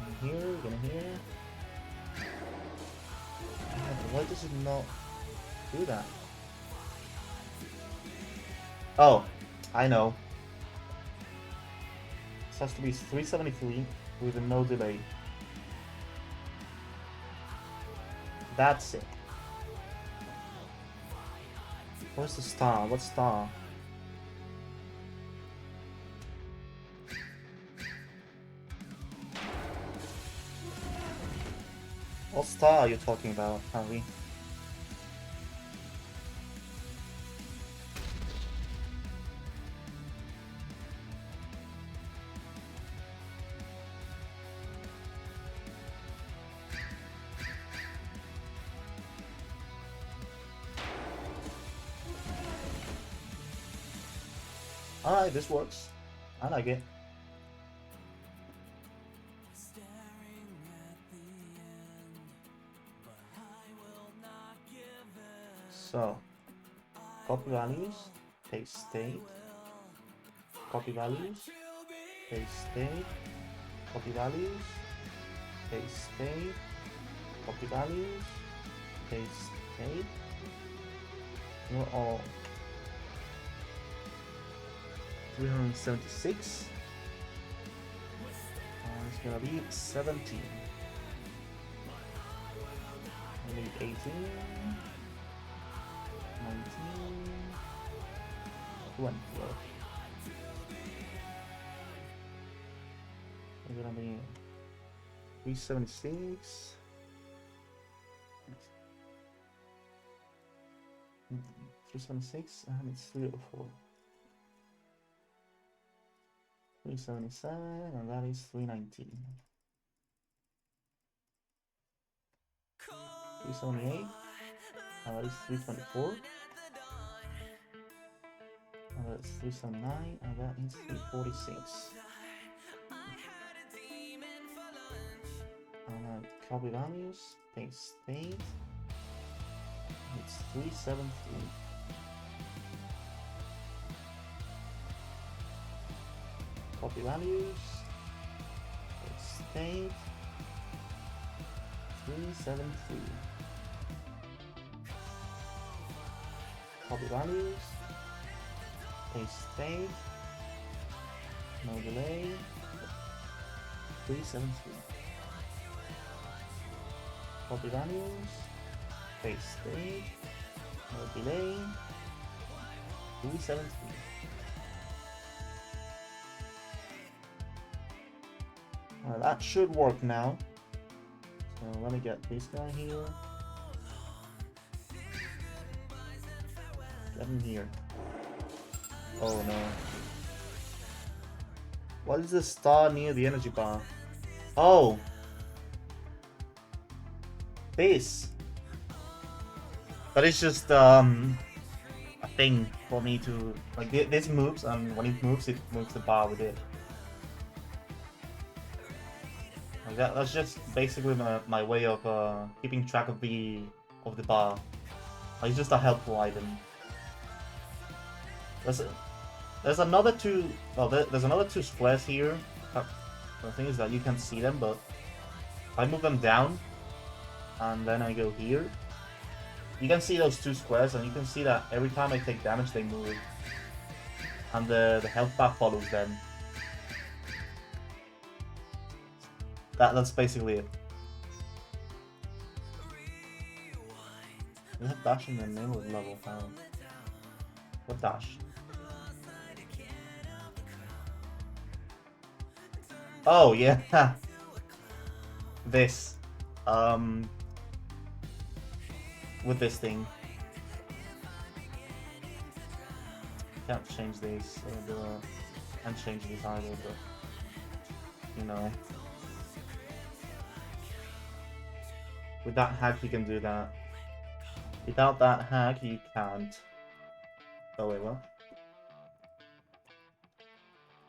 And here, we're gonna here. Why does it not do that? Oh, I know. This has to be 373 with a no delay. That's it. Where's the star? What star? What star are you talking about, Harry? Alright, this works. I like it. So, copy values, paste state, copy values, paste state, copy values, paste state, copy values, paste state. You're all 376. It's gonna be 17. I need 18, 19, 20. It's gonna be 376. 376 and it's 304. 377 and that is 319. 378 and that is 324. And that's 379 and that is 346. And then copy values, paste state. It's 373. Copy values, paste state. 373. Copy values, paste state. No delay. 373. Copy values, paste state, no delay, 373. Alright, that should work now. So let me get this guy here. Get him here. Oh no. What is the star near the energy bar? Oh! This. But it's just a thing for me to like. This moves, and when it moves the bar with it. Like that's just basically my way of keeping track of the bar. Like, it's just a helpful item. There's another two. Well, there's another two squares here. The thing is that you can't see them, but if I move them down. And then I go here. You can see those two squares, and you can see that every time I take damage, they move. And the health bar follows them. That's basically it. We have dash in the name of level found. What dash? Oh yeah. This. With this thing. Can't change these. Can't change these either, but you know. With that hack you can do that. Without that hack you can't. Oh wait, what?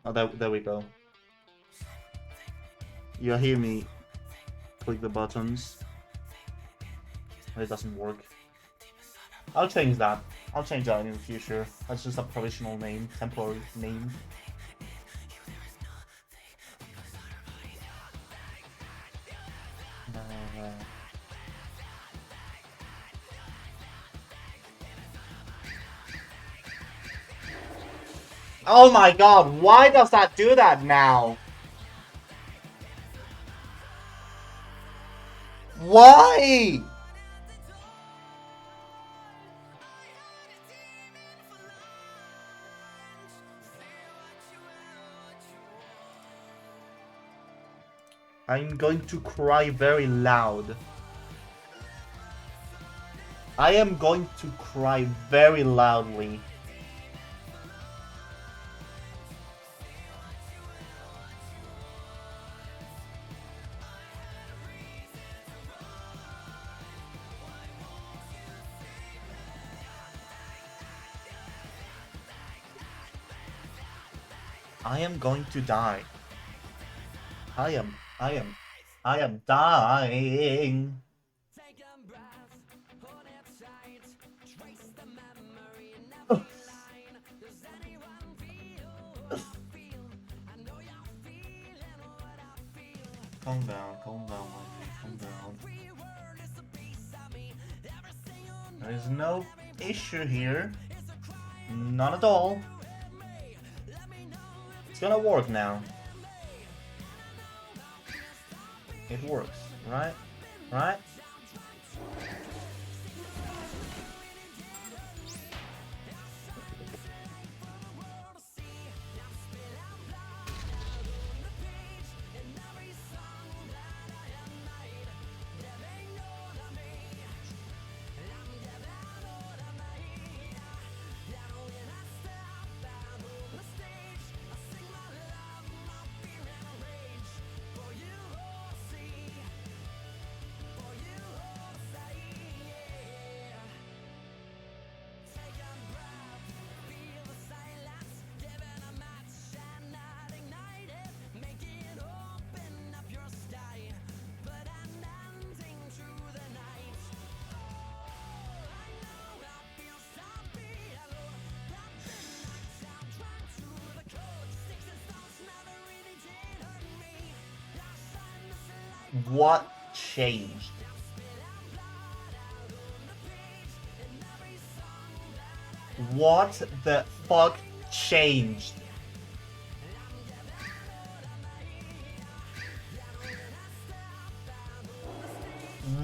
Oh, there we go. You hear me click the buttons. It doesn't work. I'll change that. I'll change that in the future. That's just a provisional name, temporary name. Oh my god, why does that do that now? Why? I'm going to cry very loud. I am going to cry very loudly. I am going to die. I am dying. Calm down, my man, calm down. There is no issue here. None at all. It's gonna work now. It works, right? Right? What changed? What the fuck changed?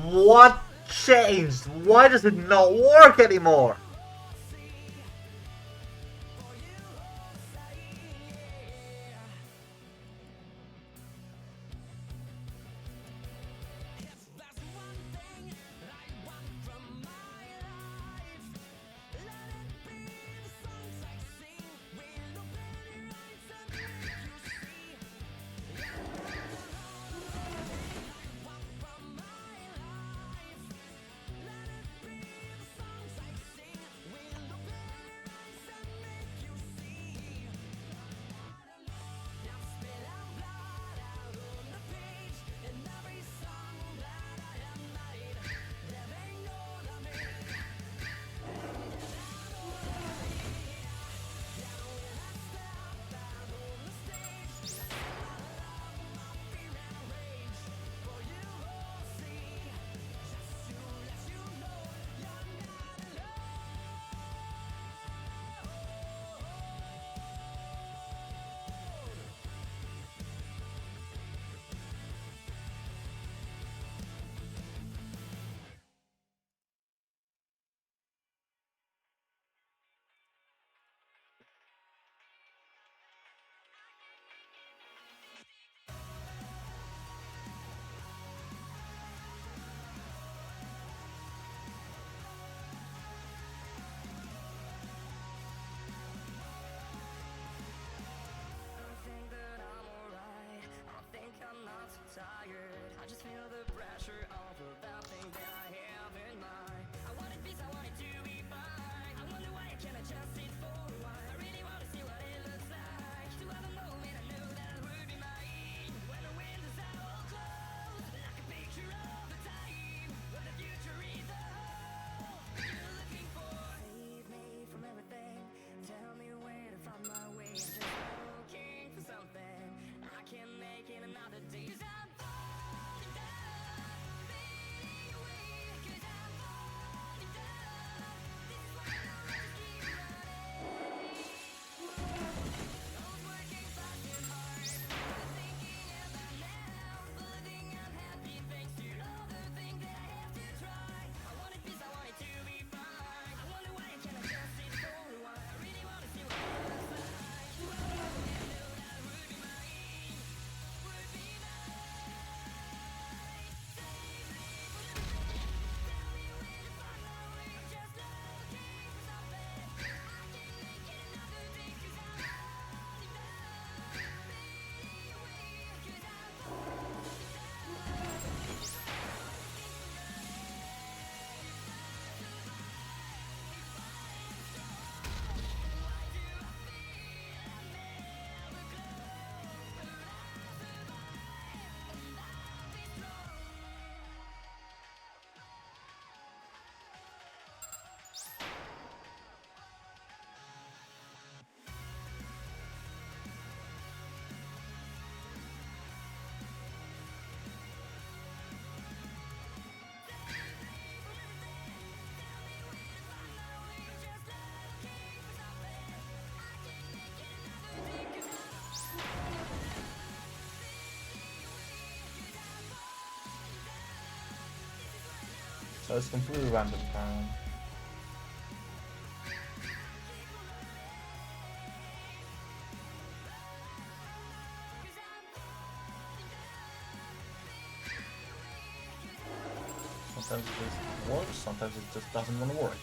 What changed? Why does it not work anymore? So it's completely random time. Sometimes it just works, sometimes it just doesn't want to work.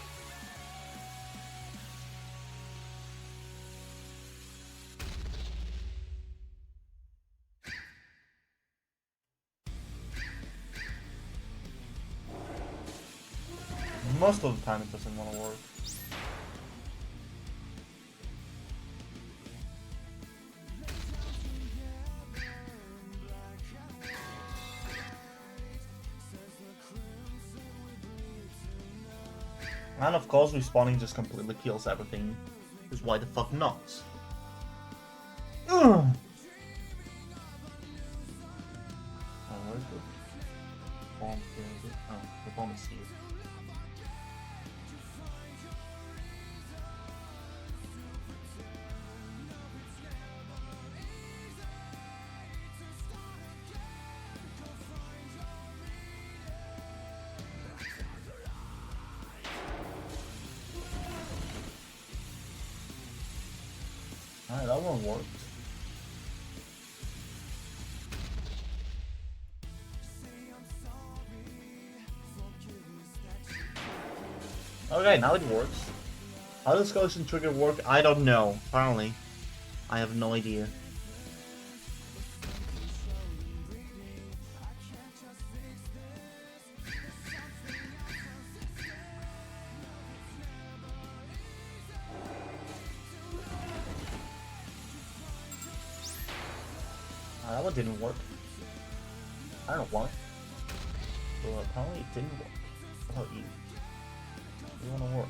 Most of the time it doesn't want to work. And of course respawning just completely kills everything. Because why the fuck not? Ugh. Alright. bomb here? Oh, the bomb is here. Alright, that one worked. Okay, now it works. How does Ghost and Trigger work? I don't know. Apparently. I have no idea. That one didn't work. I don't know why. But apparently it didn't work. What about you? You wanna work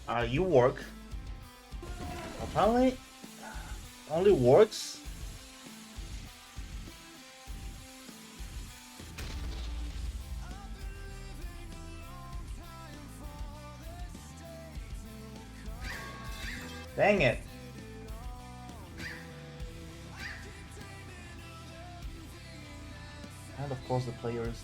now? You work. Apparently only works. Dang it. And of course the player is...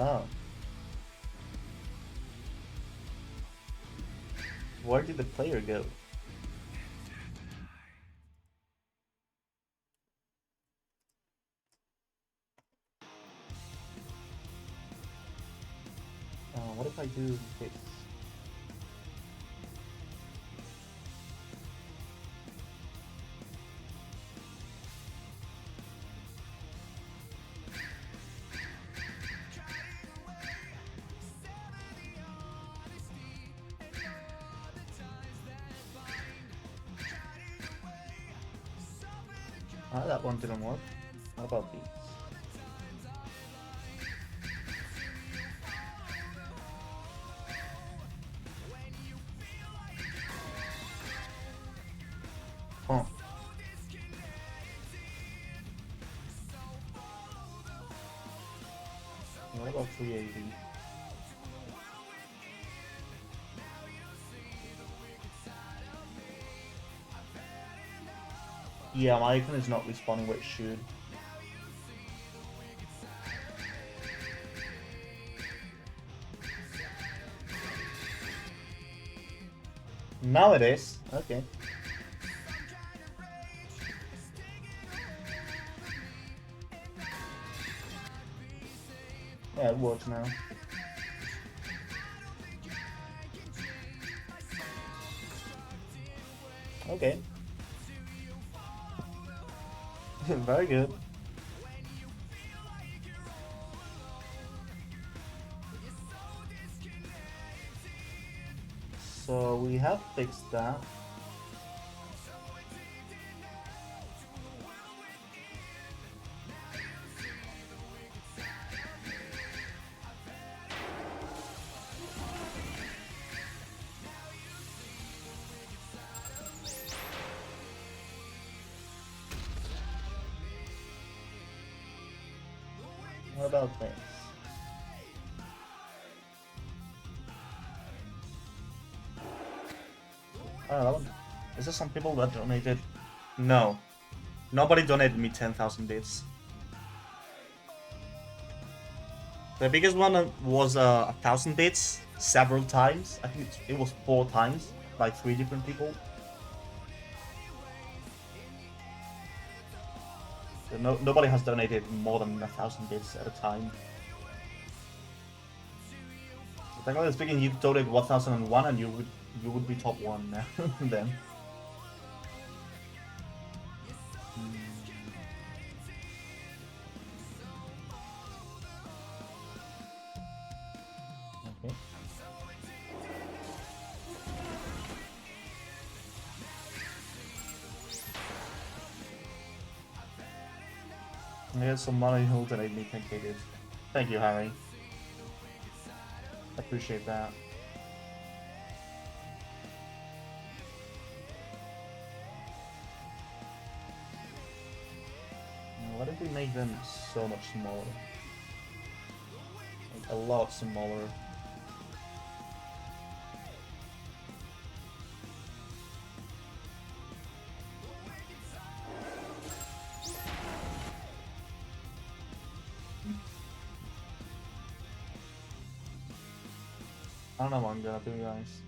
Oh. Where did the player go? What if I do this? That one didn't work. What about these? Huh. What about 380? Yeah, my icon is not responding where it should. Now it is. Okay. Yeah, it works now. Okay. Very good. So we have fixed that. What about this? Is there some people that donated? No. Nobody donated me 10,000 bits. The biggest one was 1,000 bits several times. I think it was 4 times by 3 different people. So nobody has donated more than 1,000 bits at a time. Technically speaking, you donated 1001 and you would be top 1 now then. Okay. I get some money who donate me 10k, dude. Thank you, Harry. I appreciate that. Why did we make them so much smaller? Like, a lot smaller. I don't know what I'm gonna do, guys.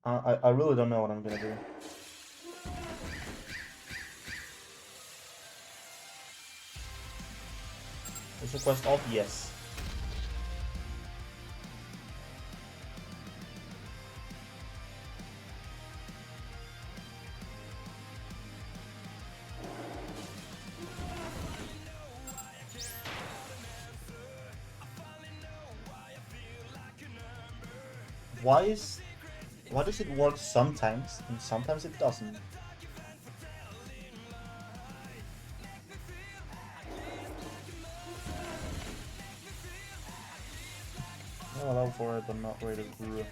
I really don't know what I'm gonna do. Is request off? Yes. Why does it work sometimes and sometimes it doesn't? I'll allow for it, but not ready to grow.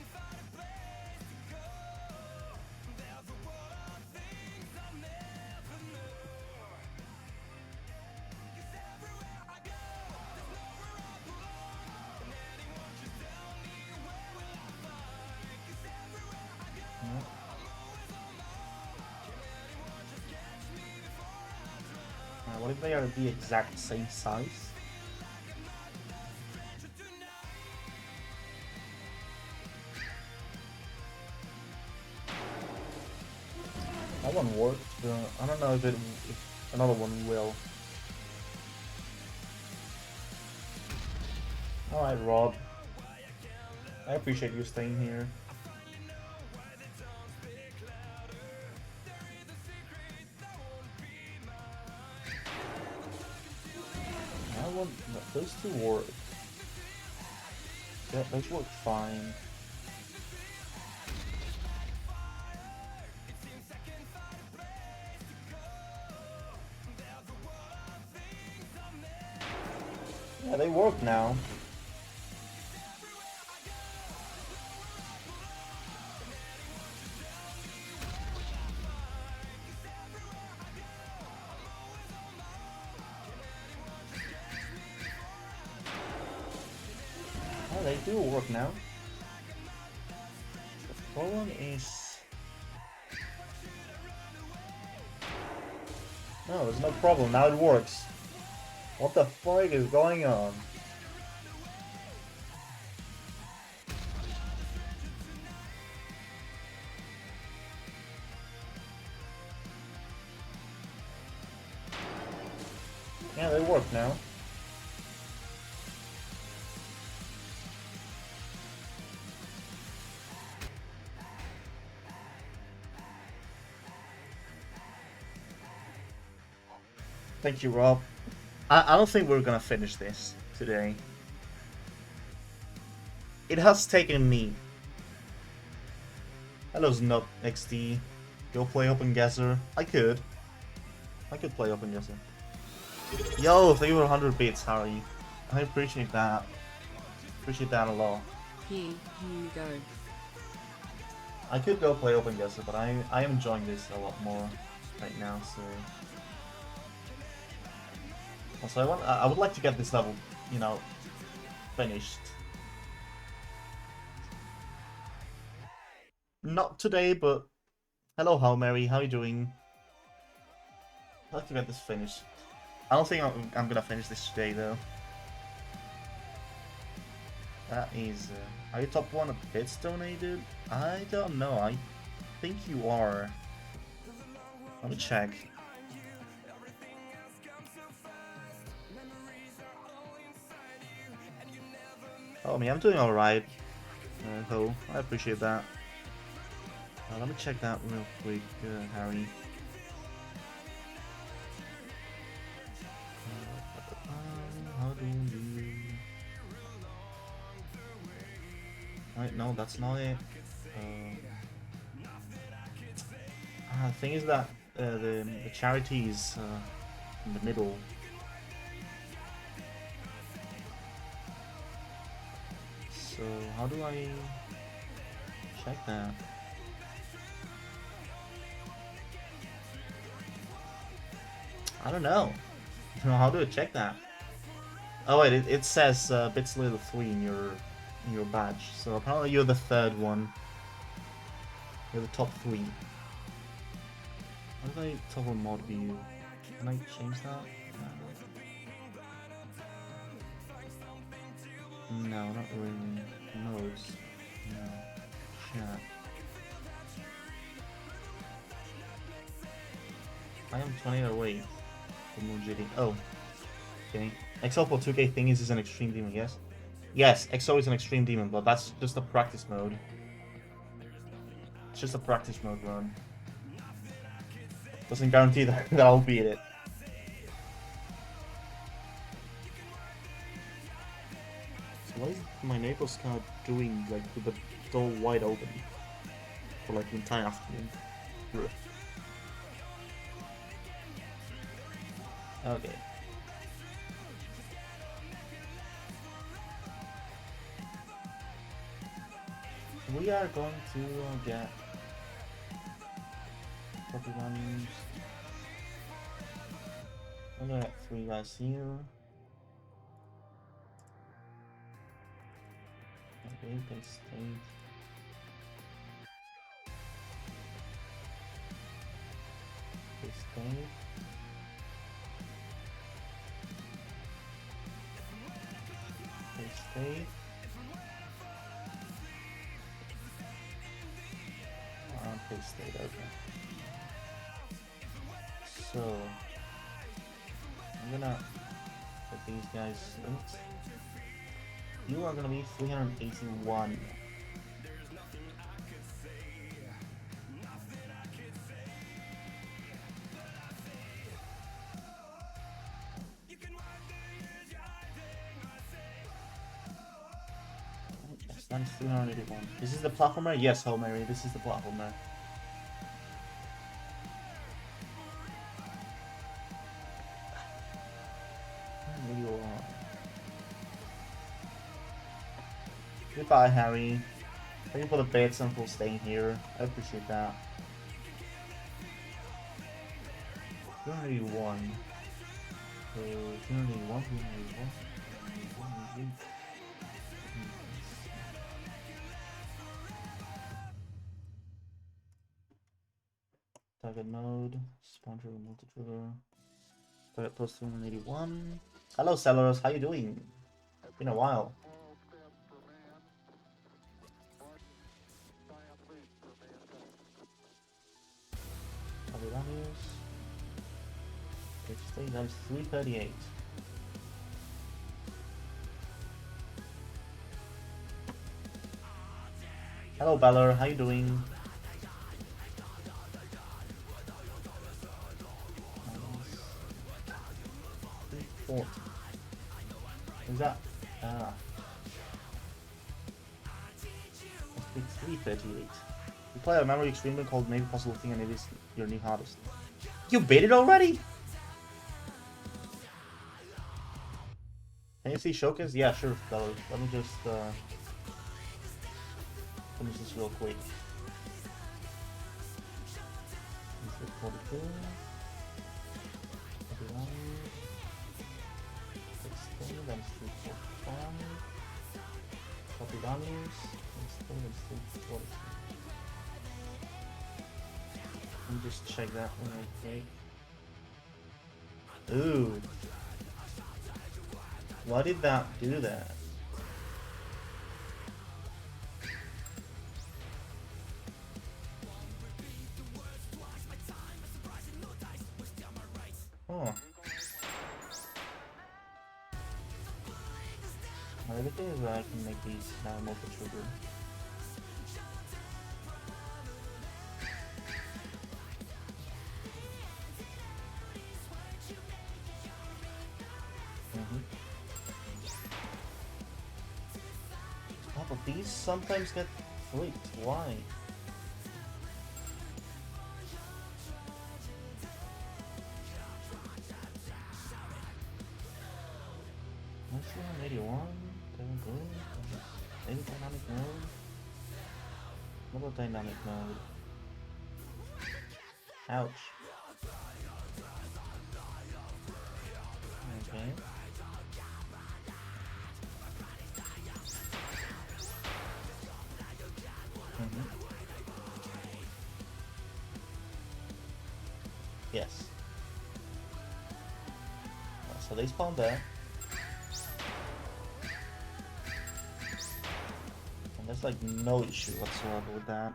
What if they are the exact same size? That one worked, but I don't know if another one will. Alright, Rob. I appreciate you staying here. Those two work. Yeah, those work fine. Yeah, they work now. They do work now. The problem is... No, there's no problem. Now it works. What the fuck is going on? Yeah, they work now. Thank you, Rob. I don't think we're gonna finish this today. It has taken me... Hello, Snub XD. Go play Open Guesser. I could play Open Guesser. Yo, thank you for 100 bits, Harry. I appreciate that. Appreciate that a lot. Here you go. I could go play Open Guesser, but I am enjoying this a lot more right now, so... Also, I would like to get this level, you know, finished. Not today, but... Hello, How Mary, how you doing? I'd like to get this finished. I don't think I'm gonna finish this today, though. That is... are you top 1 of bits donated? I don't know, I think you are. Let me check. Oh, I mean, I'm doing alright. Ho, I appreciate that. Let me check that real quick, Harry. How do you... Wait, no, that's not it. The thing is that the charity is in the middle. So how do I check that? I don't know. How do I check that? Oh wait, it says Bitslater 3 in your badge. So apparently you're the third one. You're the top 3. How do I toggle mod view? Can I change that? No, not really. Modes. No. Chat. I am 20 away from MoonJD. Oh. Okay. XL for 2K thingies is an extreme demon, yes? Yes, XO is an extreme demon, but that's just a practice mode. It's just a practice mode run. Doesn't guarantee that I'll beat it. So what is my neighbor's car doing, like, with the door wide open? For, like, the entire afternoon? Okay. We are going to get copy values. I'm gonna get 3 guys here. Okay, paste state. Paste state. Paste state. Paste state, okay. So I'm gonna put these guys linked. You are gonna be 381. Yes, that is 381. Is this the platformer? Yes, Ho Mary, this is the platformer. Goodbye, Harry. Thank you for the bits and for staying here. I appreciate that. 281. So 281, 281. Target mode, spawn trigger, multi-trigger. Target plus 281. Hello, sellers. How you doing? Been a while. That is 338. Hello, Balor. How you doing? Is that? Must be 338. You play a memory extremely called Maybe Possible Thing, and it is your new hardest. You beat it already? Can you see Showcase? Yeah, sure, Balor. Let me just finish this real quick. 42. 16, then 345. Copy values. 16, then 342. Let me just check that one real quick. Ooh. Why did that do that? Oh. The thing is that I can make these now multi-trigger. Oh, but these sometimes get flipped. Why? Maximum 81, doesn't go. Any dynamic mode? What about dynamic mode? Ouch. Okay. Yes. So they spawn there. And there's like no issue whatsoever with that.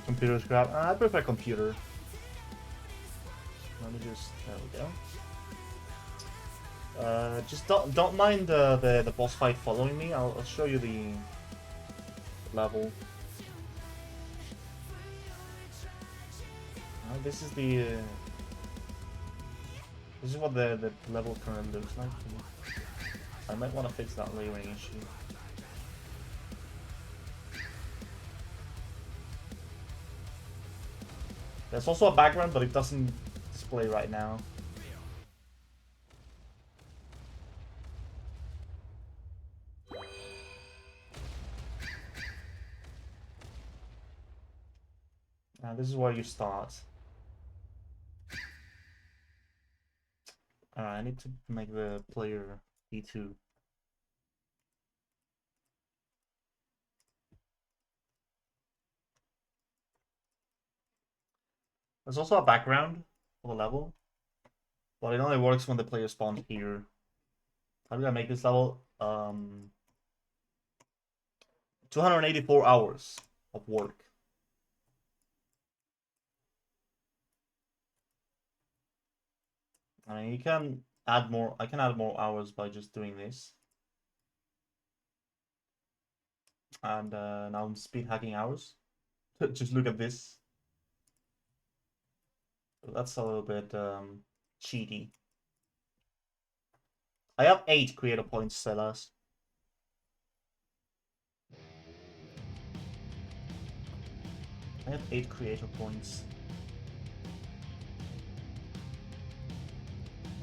Computer scrap. I prefer computer. Let me just, there we go. Just don't mind the boss fight following me. I'll show you the level. This is the this is what the level currently looks like. I might want to fix that layering issue. There's also a background, but it doesn't display right now. Now this is where you start. Alright, I need to make the player D2. There's also a background for the level, but it only works when the player spawns here. How do I make this level? 284 hours of work. I mean, you can add more. I can add more hours by just doing this. And now I'm speed hacking hours. Just look at this. That's a little bit cheaty. I have 8 creator points, Sellers. I have 8 creator points.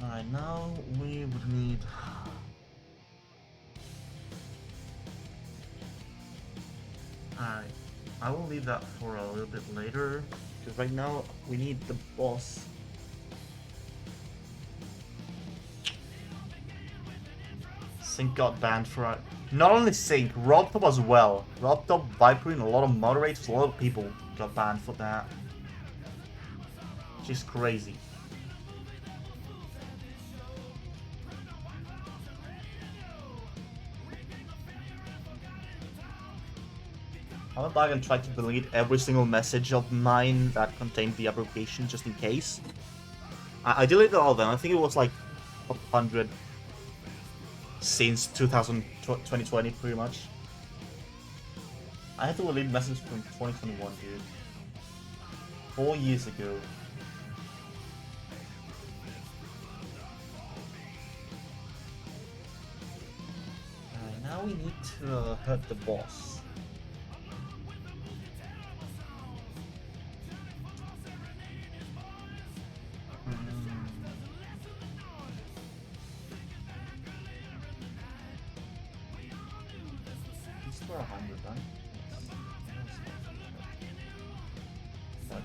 Alright, now we would need... Alright, I will leave that for a little bit later, because right now we need the boss. Sync got banned for it. Not only Sync, RobTop as well. RobTop, Viper, and a lot of moderators, a lot of people got banned for that. Which is crazy. I went back and tried to delete every single message of mine that contained the abbreviation just in case. I deleted all of them. I think it was like 100 since 2020 pretty much. I had to delete messages from 2021, dude. 4 years ago. Now we need to hurt the boss.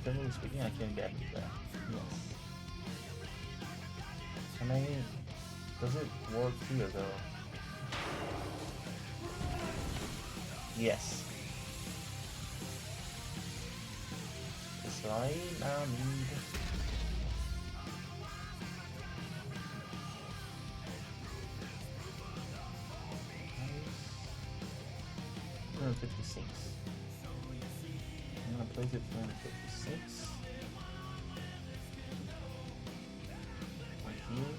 Generally speaking, I can get that. Yes. Can I... Does it work here though? Yes. So I now need... 256. I'm gonna place it 256. Right here.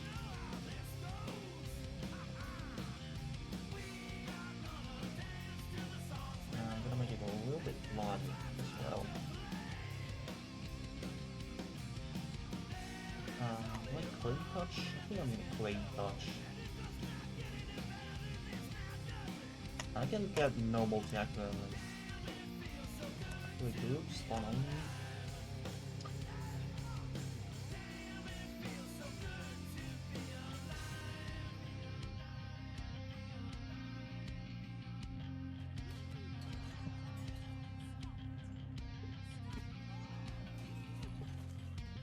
I'm gonna make it a little bit larger as well. Like clay touch? I think I'm gonna clay touch. I can get no multi-actor. We do spawn on.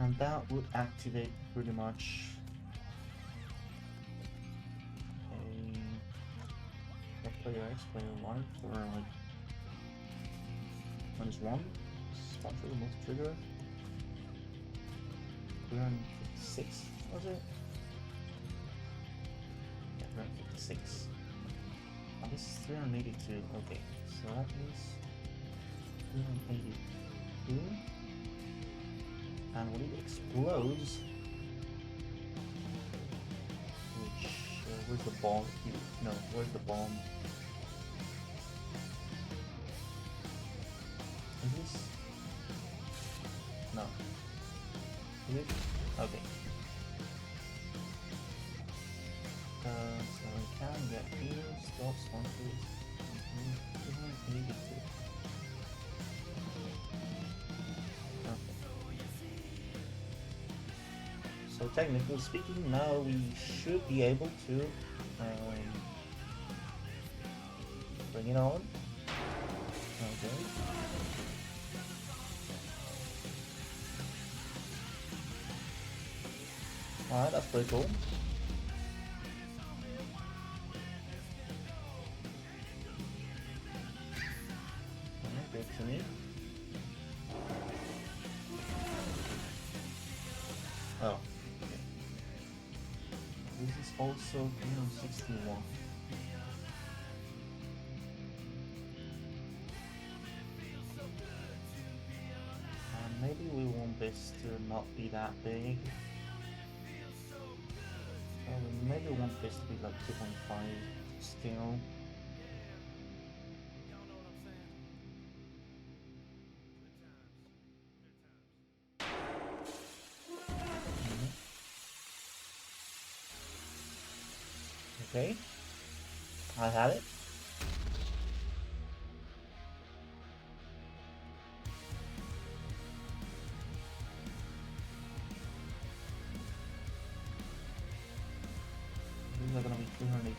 And that would activate pretty much a player X, player Y for like -1. Spot trigger, multi trigger. 356 was it? Yeah, 356. Oh, this is 382. Okay, so that is 382. And when it explodes, which, where's the bomb? No, where's the bomb? Is this? No. Is it? Okay. So we can get here, stop sponsors. So technically speaking, now we should be able to bring it on. Okay. Alright, that's pretty cool. Alright, good to me. Oh. This is also 361. And maybe we want this to not be that big. Maybe we want this to be like 2.5 scale. Okay, I have it. These are gonna be 383.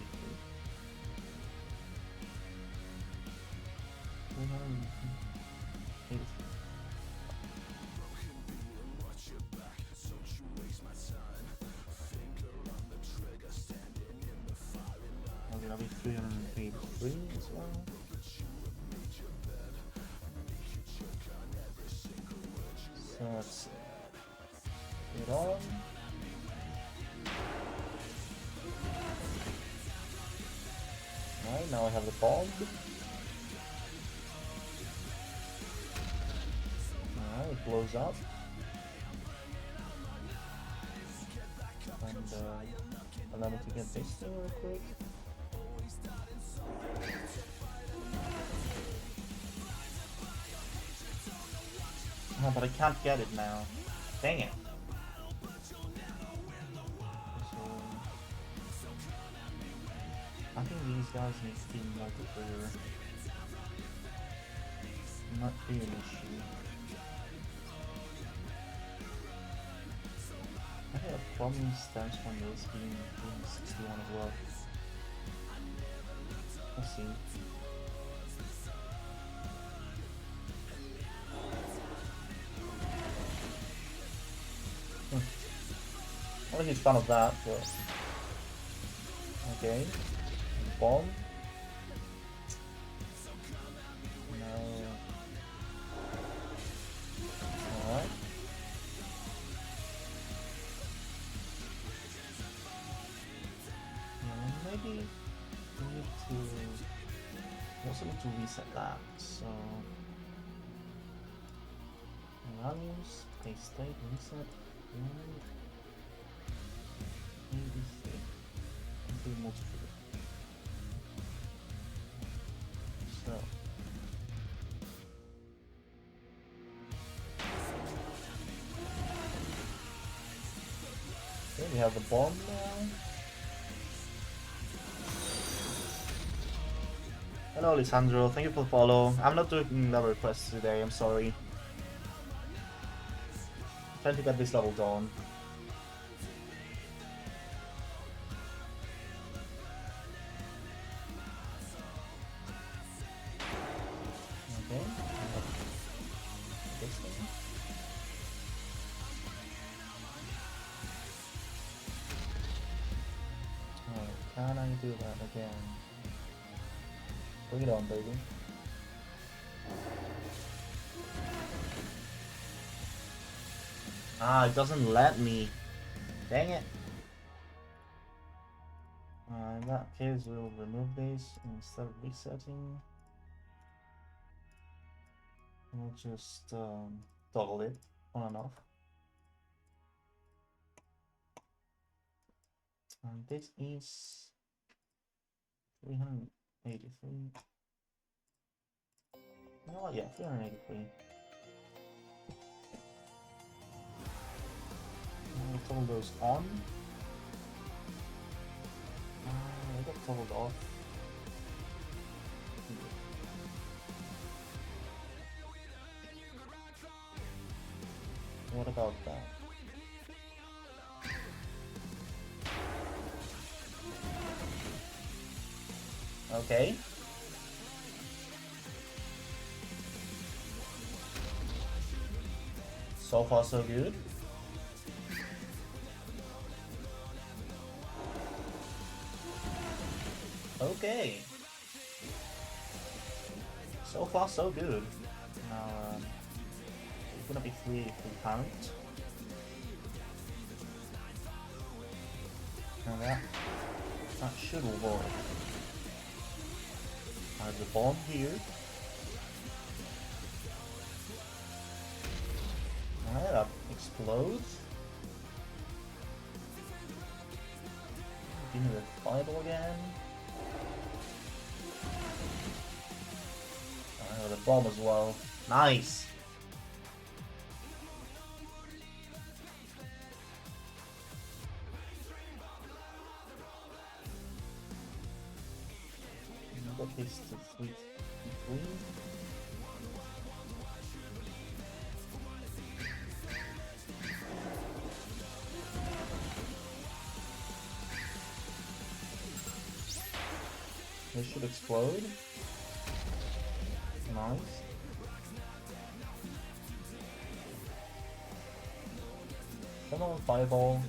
383. Gonna be 383 as well. So let's get on. Alright, now I have the bomb. Alright, it blows up. And allow me to get this thing real quick. Oh, but I can't get it now. Dang it. So, I think these guys need Steam multiplayer. Not be an issue. I think a problem stems from this being 61 as well. Let's see. I'm not a huge fan of that, but okay. Bomb. No. Alright. Maybe we need to. also need to reset that. So values, a state reset, and ABC. Into multi-trigger. So okay, we have the bomb now. Hello, Alessandro. Thank you for the follow. I'm not doing level requests today. I'm sorry. I'm trying to get this level done. Okay. This thing. Alright, can I do that again? Bring it on, baby. Ah, it doesn't let me. Dang it. In that case, we'll remove this instead of resetting. We'll just toggle it on and off. And this is 383. You know what? Yeah, 383. We'll toggle those on. They got toggled off. What about that? Okay. So far so good. Okay. So far so good. Now it's gonna be 3 count. And that should work. I have the bomb here. Alright, that explodes. Give me the fireball again. Alright, the bomb as well. Nice! Got this to 3. This should explode. Nice. Come on, fireball.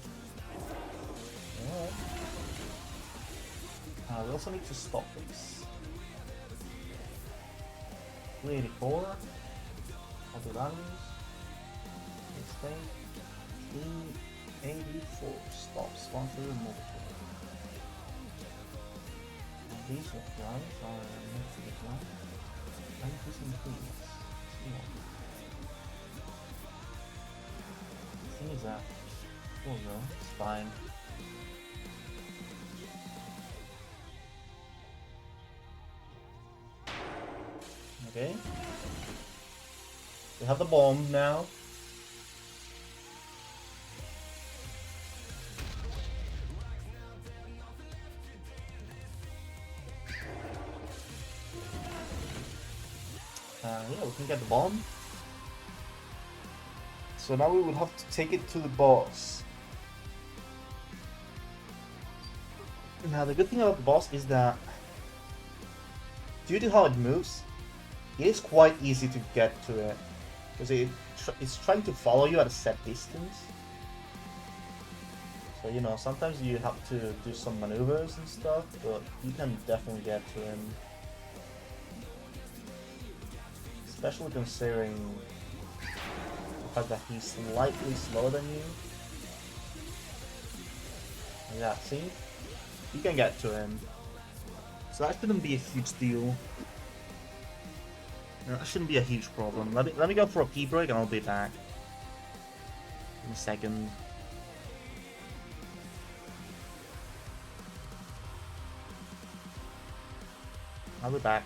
Alright. We also need to stop this. 384. Other values. This thing. 384. Stops. 1 through removal. These values are next to the ground. And this increase. The thing is that. Oh no, it's fine. Okay. We have the bomb now. Yeah, we can get the bomb. So now we will have to take it to the boss. Now the good thing about the boss is that due to how it moves, it is quite easy to get to it. Because it's trying to follow you at a set distance. So, you know, sometimes you have to do some maneuvers and stuff, but you can definitely get to him. Especially considering the fact that he's slightly slower than you. Yeah, see? You can get to him. So that shouldn't be a huge deal. That shouldn't be a huge problem. Let me go for a pee break and I'll be back in a second. I'll be back.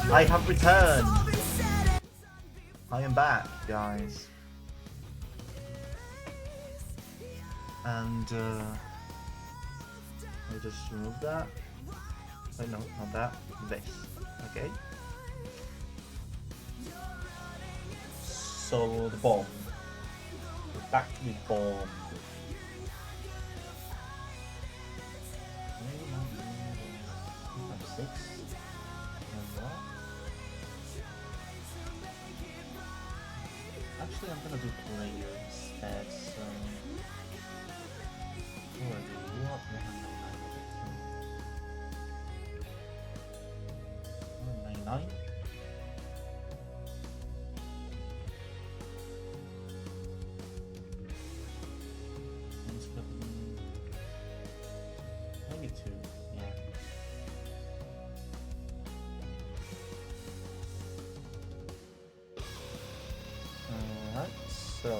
I have returned! I am back, guys. And, I just remove that. Wait, no, not that. This. Okay. So, the bomb. Back to the bomb. Six. Actually, I'm gonna do player instead, so... What do you want? 199? Maybe 2, yeah. Alright, so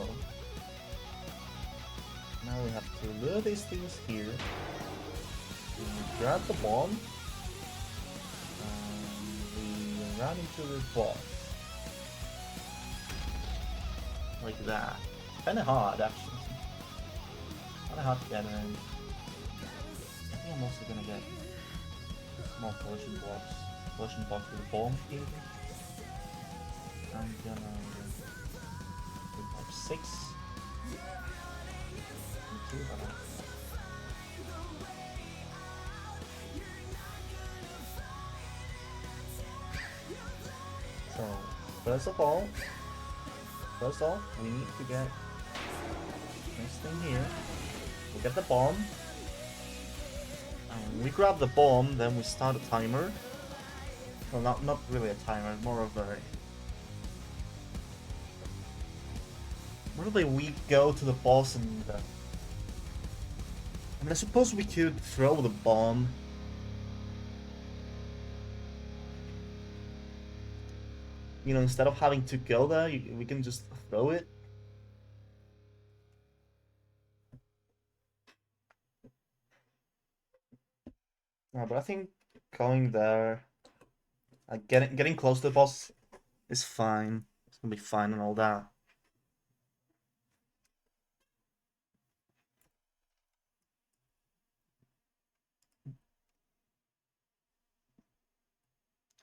now we have to lure these things here. We grab the bomb and we run into the boss. Like that. Kinda hard actually. Kinda hard to get in. I think I'm also gonna get a small collision box with a bomb here. I'm gonna have 6. So, first off, we need to get this thing here. We get the bomb. And we grab the bomb, then we start a timer. Well, not really a timer, more of a... Probably we go to the boss and... I mean, I suppose we could throw the bomb. You know, instead of having to go there, we can just throw it. But I think going there, getting close to the boss is fine. It's gonna be fine and all that.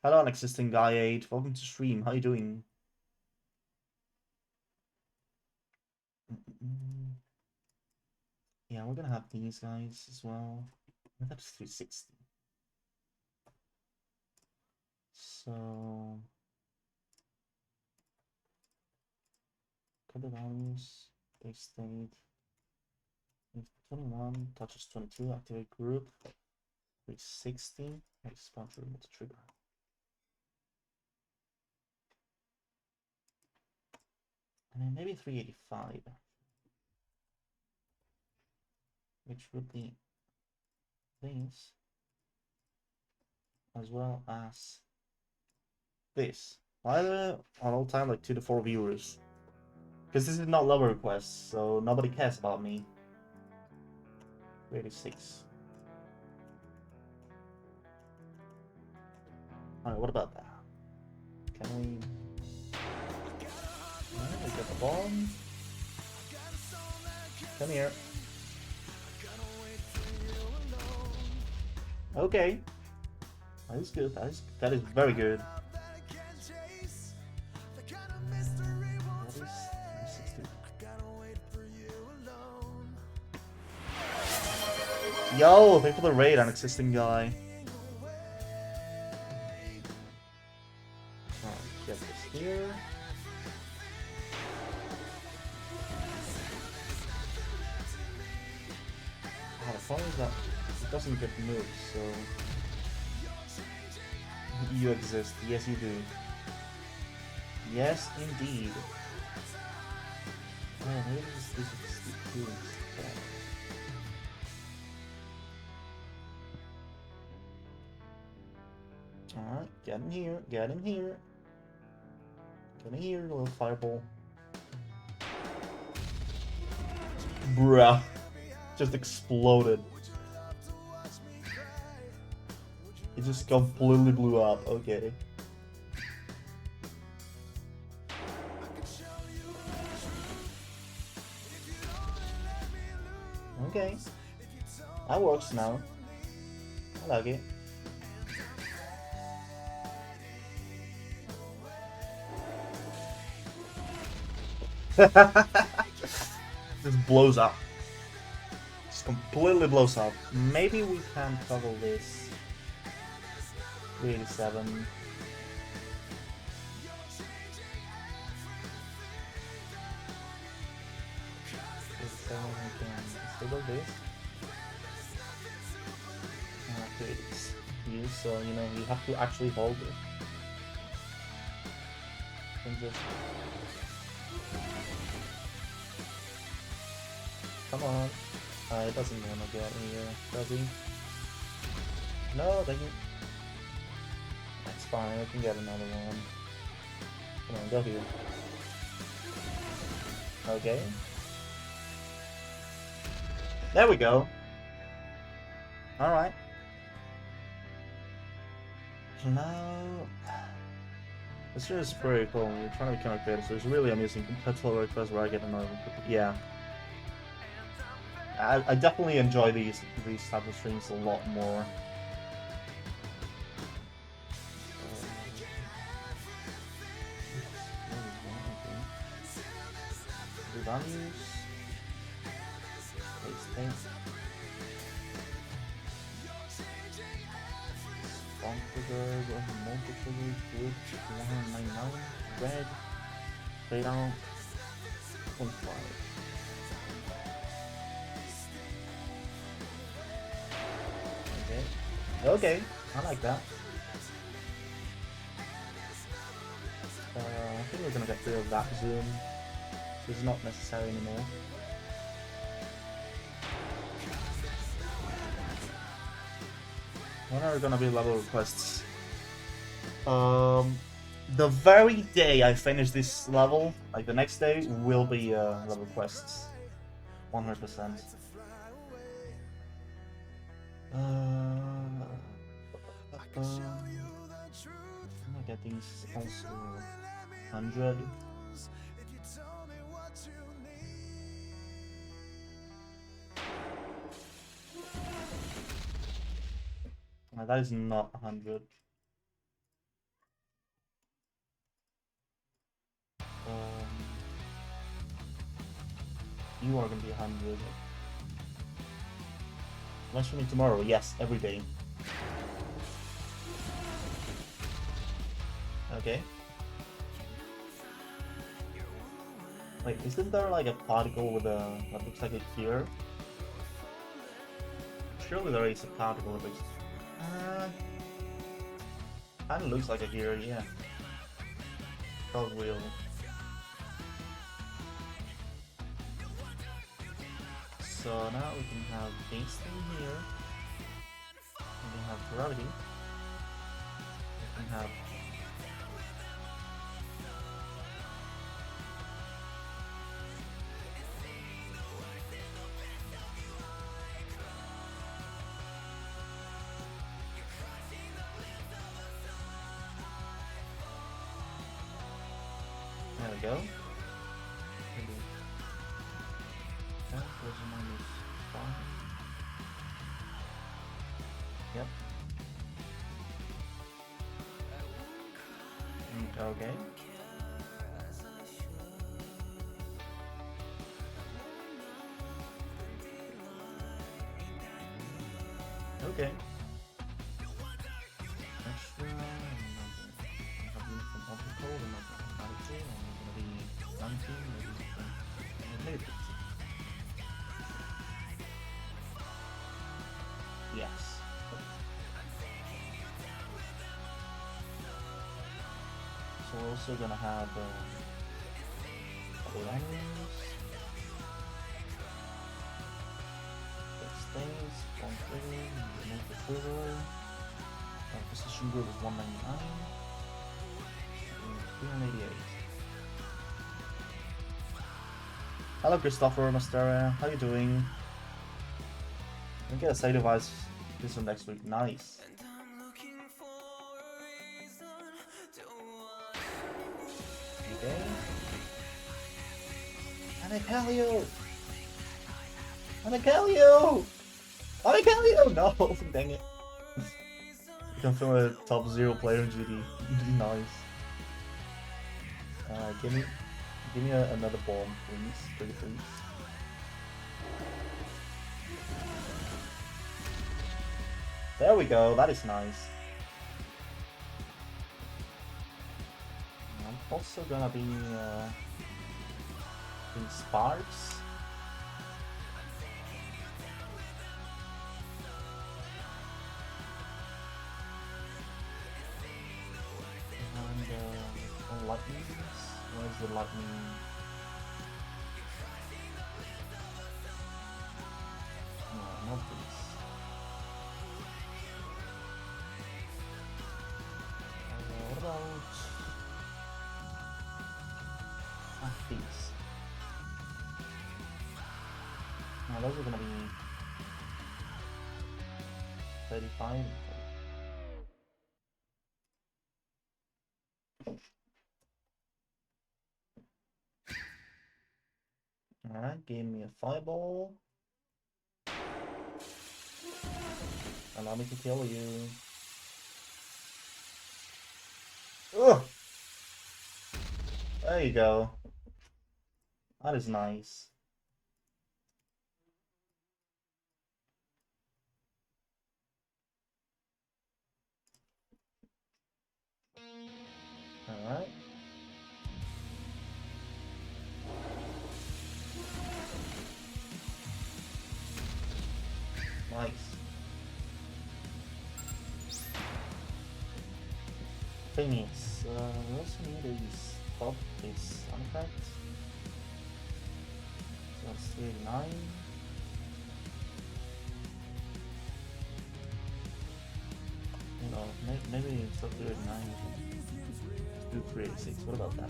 Hello, Unexisting Guy 8. Welcome to stream. How you doing? Yeah, we're gonna have these guys as well. That's 360. So... the values. Base state. 21, touches 22, activate group. 360, respond to remote trigger. And then maybe 385. Which would be this. As well as this. Either on all time like 2 to 4 viewers. Because this is not level requests, so nobody cares about me. 86. Alright, what about that? Can we... Alright, we got the bomb. Come here. Okay. That is good. That is very good. Yo, thank you for the raid on existing guy. Get this here. The problem is that it doesn't get moved, so you exist. Yes, you do. Yes, indeed. Oh, maybe this is the two instead. Alright, get in here, get in here. Get in here, little fireball. Bruh. Just exploded. It just completely blew up, okay. Okay. That works now. I like it. Just blows up. Just completely blows up. Maybe we can toggle this. 387. We can disable this. It's used, so you know you have to actually hold it. And just come on. It doesn't want to get here, does he? No, thank you. That's fine, I can get another one. Come on, go here. Okay. There we go. Alright. So now... This is pretty cool. We're trying to become a creator, so it's really amusing compared to the request where I get another one. Yeah. I definitely enjoy these type of streams a lot more. Values. Spawn trigger, multi trigger, group 199, red, fade out, 0.5. Okay, I like that. I think we're gonna get rid of that zoom. It's not necessary anymore. When are gonna be level requests? The very day I finish this level, like the next day, will be level requests. 100%. I'm gonna get these also 100. That is not 100. You are gonna be 100. Lunch for me tomorrow, yes, every day. Okay. Wait, isn't there like a particle with a that looks like a gear? Surely there is a particle that looks. Kinda looks like a gear, yeah. Cogwheel. So now we can have this thing here. We can have gravity. We can have there we go. Maybe that was -5. Yep. Okay. Okay. Extra. I'm having some optical. I'm not gonna be radical. I'm gonna be 19. Maybe 15. Yes. So we're also gonna have lens, fix things, point trigger, remove the trigger. Position group is 199. 388. Hello Christopher Mastera, how you doing? I'll get a side device this one next week. Nice. Okay. Anacalio! Anacalio! Anacalio! No, dang it. Come from a top 0 player in GD. Nice. Give me another bomb, please. Pretty please. There we go. That is nice. I'm also gonna be in sparks. And lightnings. Where's the lightning? No, not this. What about these? Now those are gonna be 35. Alright, give me a fireball. Allow me to kill you. Ugh! There you go. That is nice. Alright. Nice. Things. We also need is top this artifact. So that's 389. No, maybe instead of 389, let's do 386. What about that?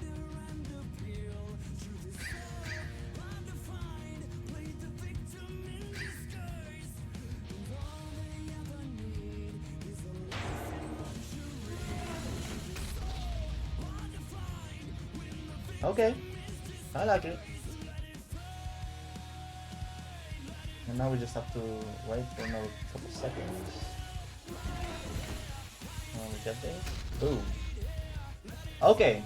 Okay, I like it. And now we just have to wait for another couple seconds. When we get this. Boom. Okay.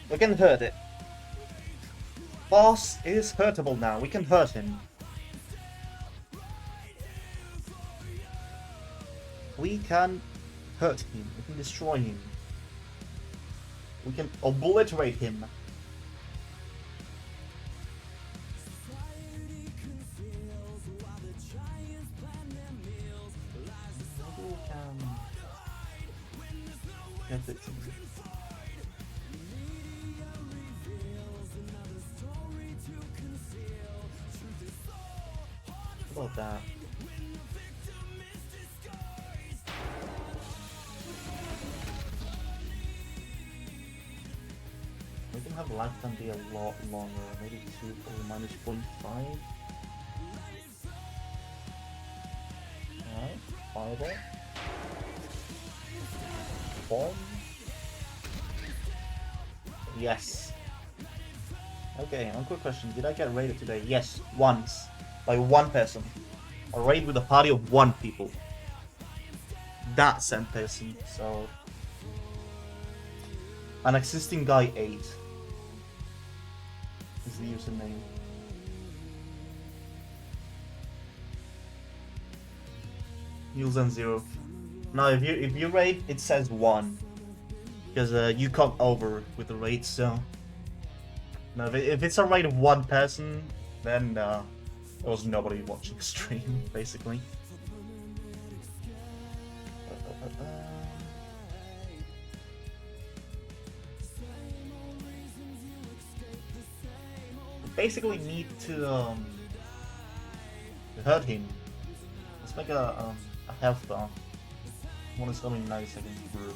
We can hurt it. Boss is hurtable now. We can hurt him. We can hurt him. We can destroy him. We can obliterate him. about that? We can have lifetime be a lot longer, maybe 2 or minus 0.5. Alright, fireball. Bomb. Yes. Okay, one quick question. Did I get raided today? Yes, once. By one person. A raid with a party of 1 people. That same person, so... An existing guy 8 is the username. Nielsen 0. Now if you raid, it says 1. Because you come over with the raid, so... Now if it's a raid of 1 person, then there was nobody watching the stream, basically. Basically need to hurt him. Let's make a health bar. One is only 90 seconds through.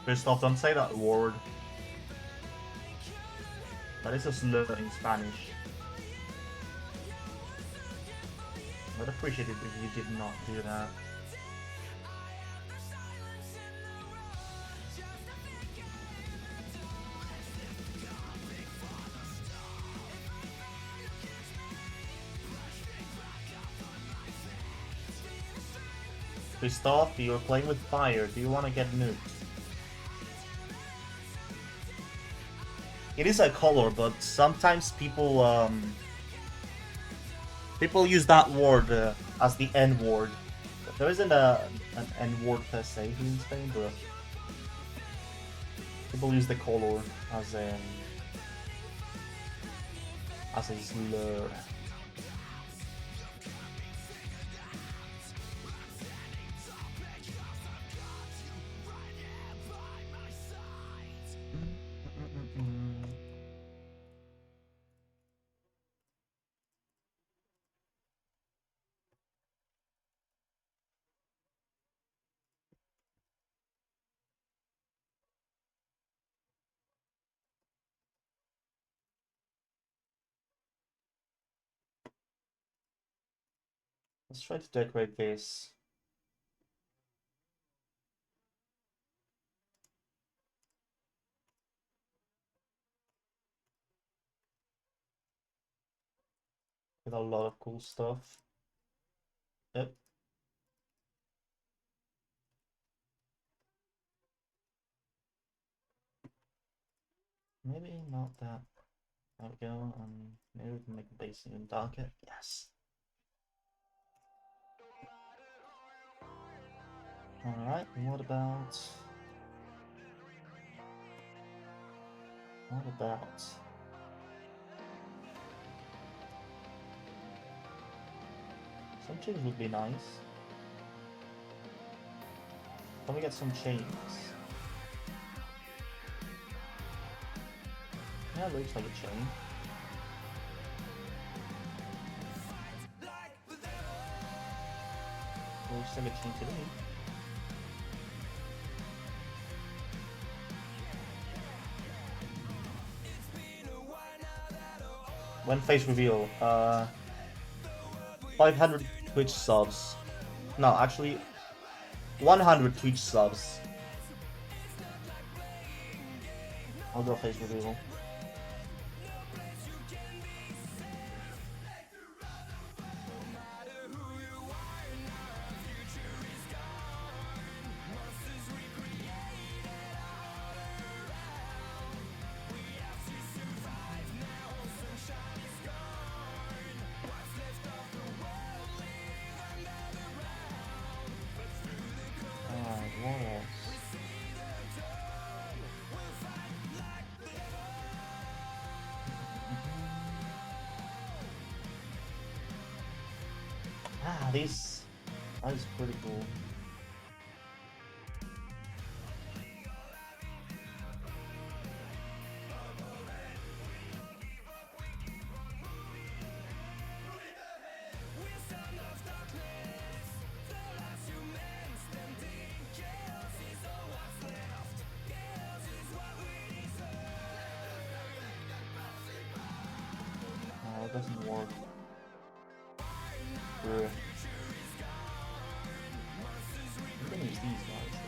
Christoph, don't say that word. That is a slur in Spanish. I'd appreciate it if you did not do that. Christoph, you're playing with fire. Do you want to get nuked? it is a color, but sometimes people use that word as the N word. There isn't an N word per se here in Spain, but people use the color as a slur. Let's try to decorate this. With a lot of cool stuff. Yep. Maybe not that. There we go, and maybe we can make the base even darker. Yes. Alright, what about some chains would be nice. Can we get some chains? Yeah, it looks like a chain. Looks like a chain to me. When face reveal, 500 Twitch subs. No, actually, 100 Twitch subs. I'll go face reveal. That is pretty cool. No, it doesn't work. Bruh. I'm gonna use these guys though.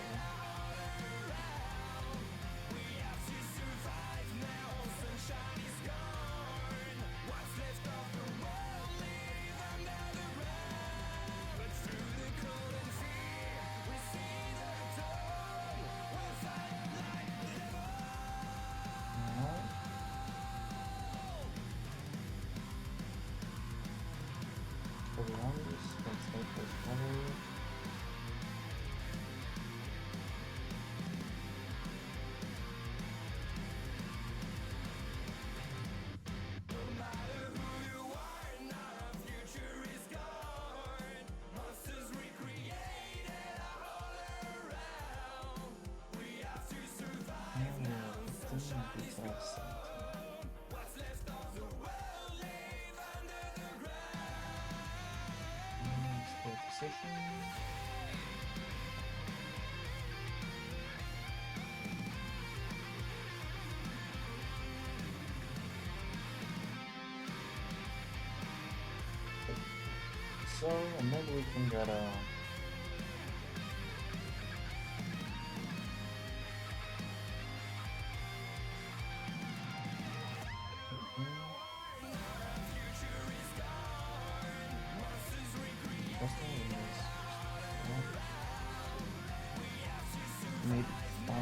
So, and maybe we can get a... Maybe 5?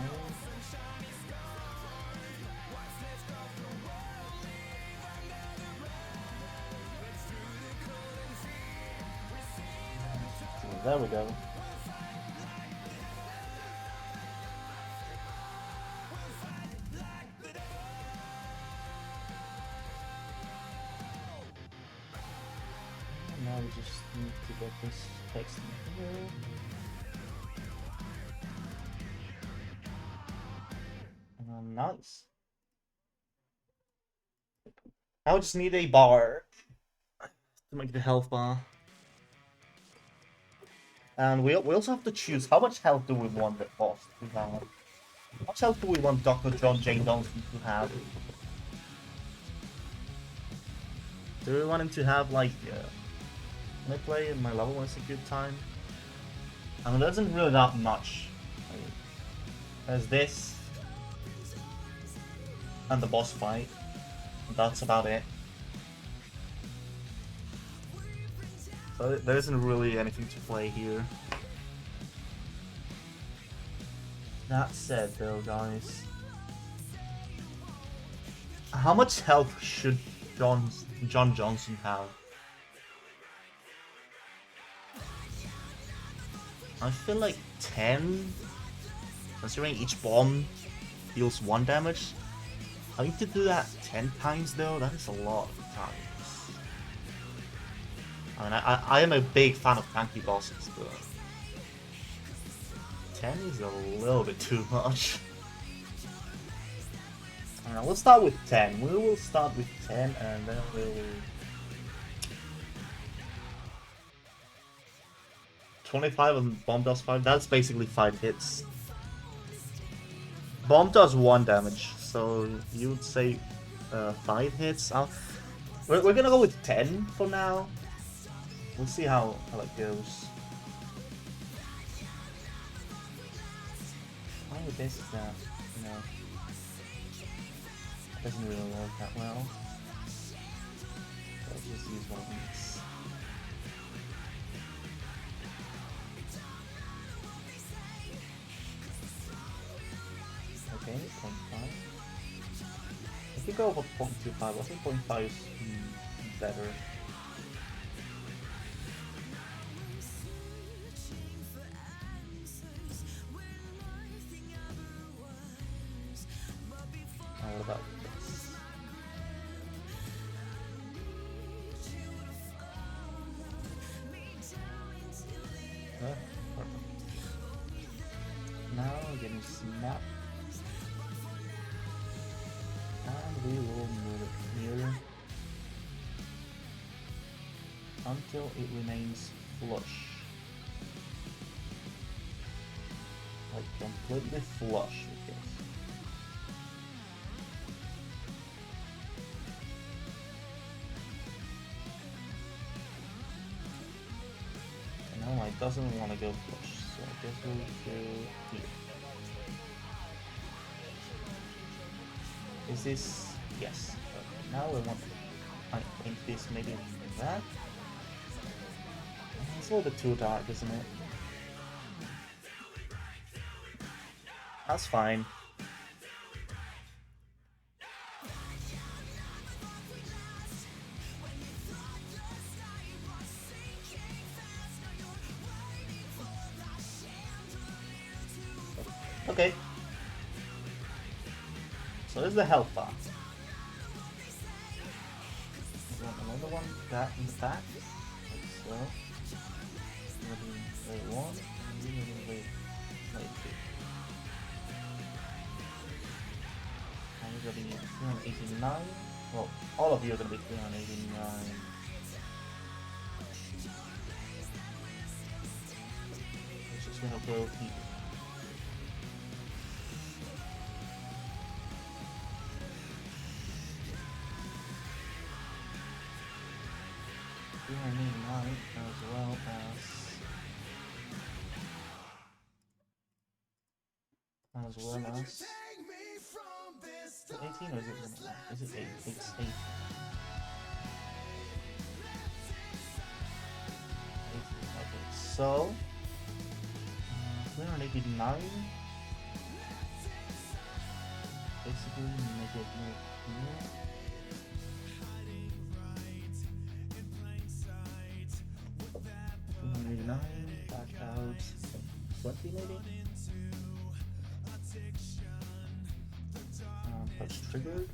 There we go. Now we just need to get this text in here. Nice. Now we just need a bar to make the health bar. And we also have to choose how much health do we want the boss to have. How much health do we want Dr. John J. Johnson to have? Do we want him to have like when I play my level when it's a good time? I mean, there isn't really that much. There's this and the boss fight. That's about it. So there isn't really anything to play here. That said, though, guys, how much health should John Johnson have? I feel like 10, considering each bomb deals 1 damage. I need to do that 10 times though, that is a lot of times. I mean, I am a big fan of tanky bosses, but 10 is a little bit too much. Alright, we'll start with 10. We will start with 10 and then we'll... 25 and bomb does 5, that's basically 5 hits. Bomb does 1 damage, so you would say 5 hits. We're gonna go with 10 for now. We'll see how it goes. Why with this is that, you know, doesn't really work that well. So let's just use one of these. Okay, 0.5. If we go over 0.25, I think 0.5 is better. What about this? Perfect. Now we're getting snap. And we will move it here until it remains flush. Like completely flush with this. No, it doesn't want to go flush, so I guess we'll go here. Is this... yes. Okay, now we want to paint this maybe like that. It's a little bit too dark, isn't it? That's fine. Okay. So this is the health bar. We want another one, that in the back, like so. We're going to wait 1, and we're going to wait 2. And we're going to be 389. Well, all of you are going to be 389. It's just going to go here. As well as 18 or is it 8? It's 8. 18, okay, so 389 basically make it more clear. 389 back about 20 maybe. Touch triggered.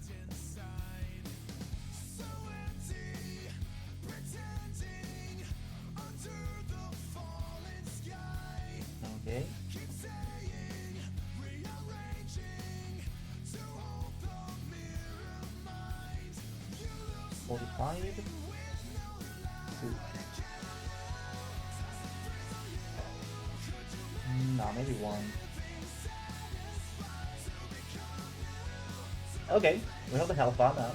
Okay. 45. 2. No, maybe 1. Okay, we have the health bar now.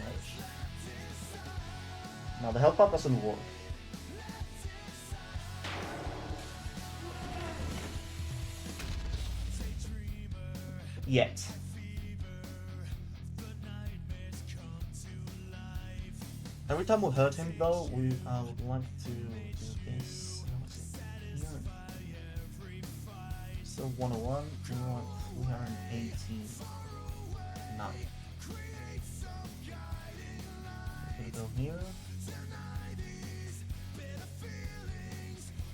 Nice. Now the health bar doesn't work. Yet. Every time we hurt him though, we would like to do this. Here. So 101, we want 389. We go here. So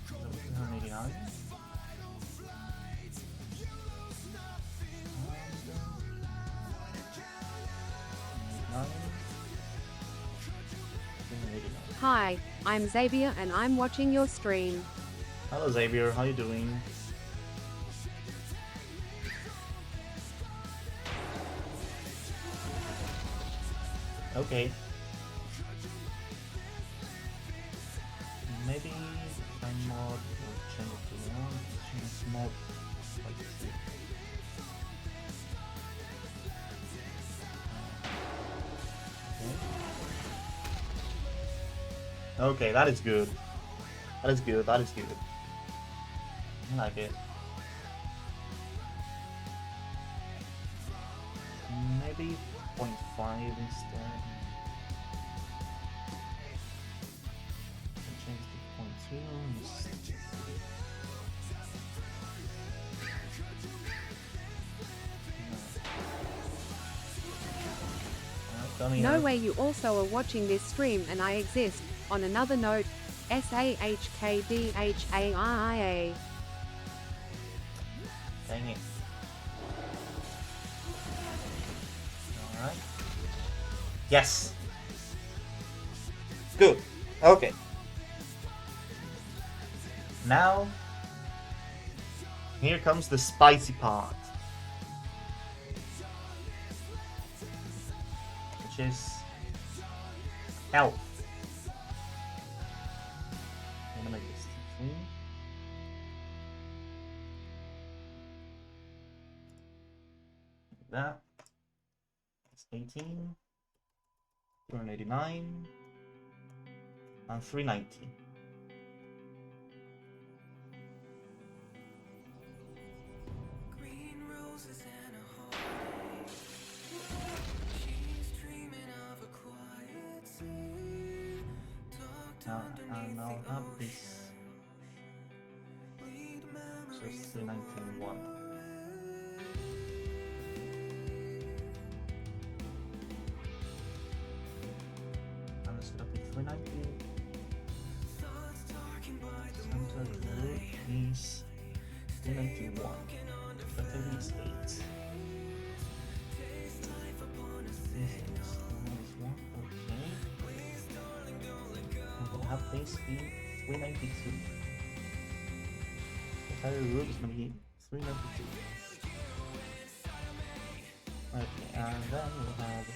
389. Hi, I'm Xavier and I'm watching your stream. Hello Xavier, how you doing? Okay. Maybe time mod will change it to 1. Change mod like 2. Okay, that is good. That is good, that is good. I like it. Maybe 0.5 instead. Change to 0.2. No way you also are watching this stream and I exist. On another note, SAHKDHAIIA. Dang it. Alright. Yes! Good. Okay. Now, here comes the spicy part. Which is health. I'm gonna make this 3. Like that. It's 18. 289. And 390. And I'll have this just 391. And let's set up the 390. Center group is 391. Effective is 8. This is 1, okay. We'll have this be 392. The entire root is going to be 392. Okay, and then we'll have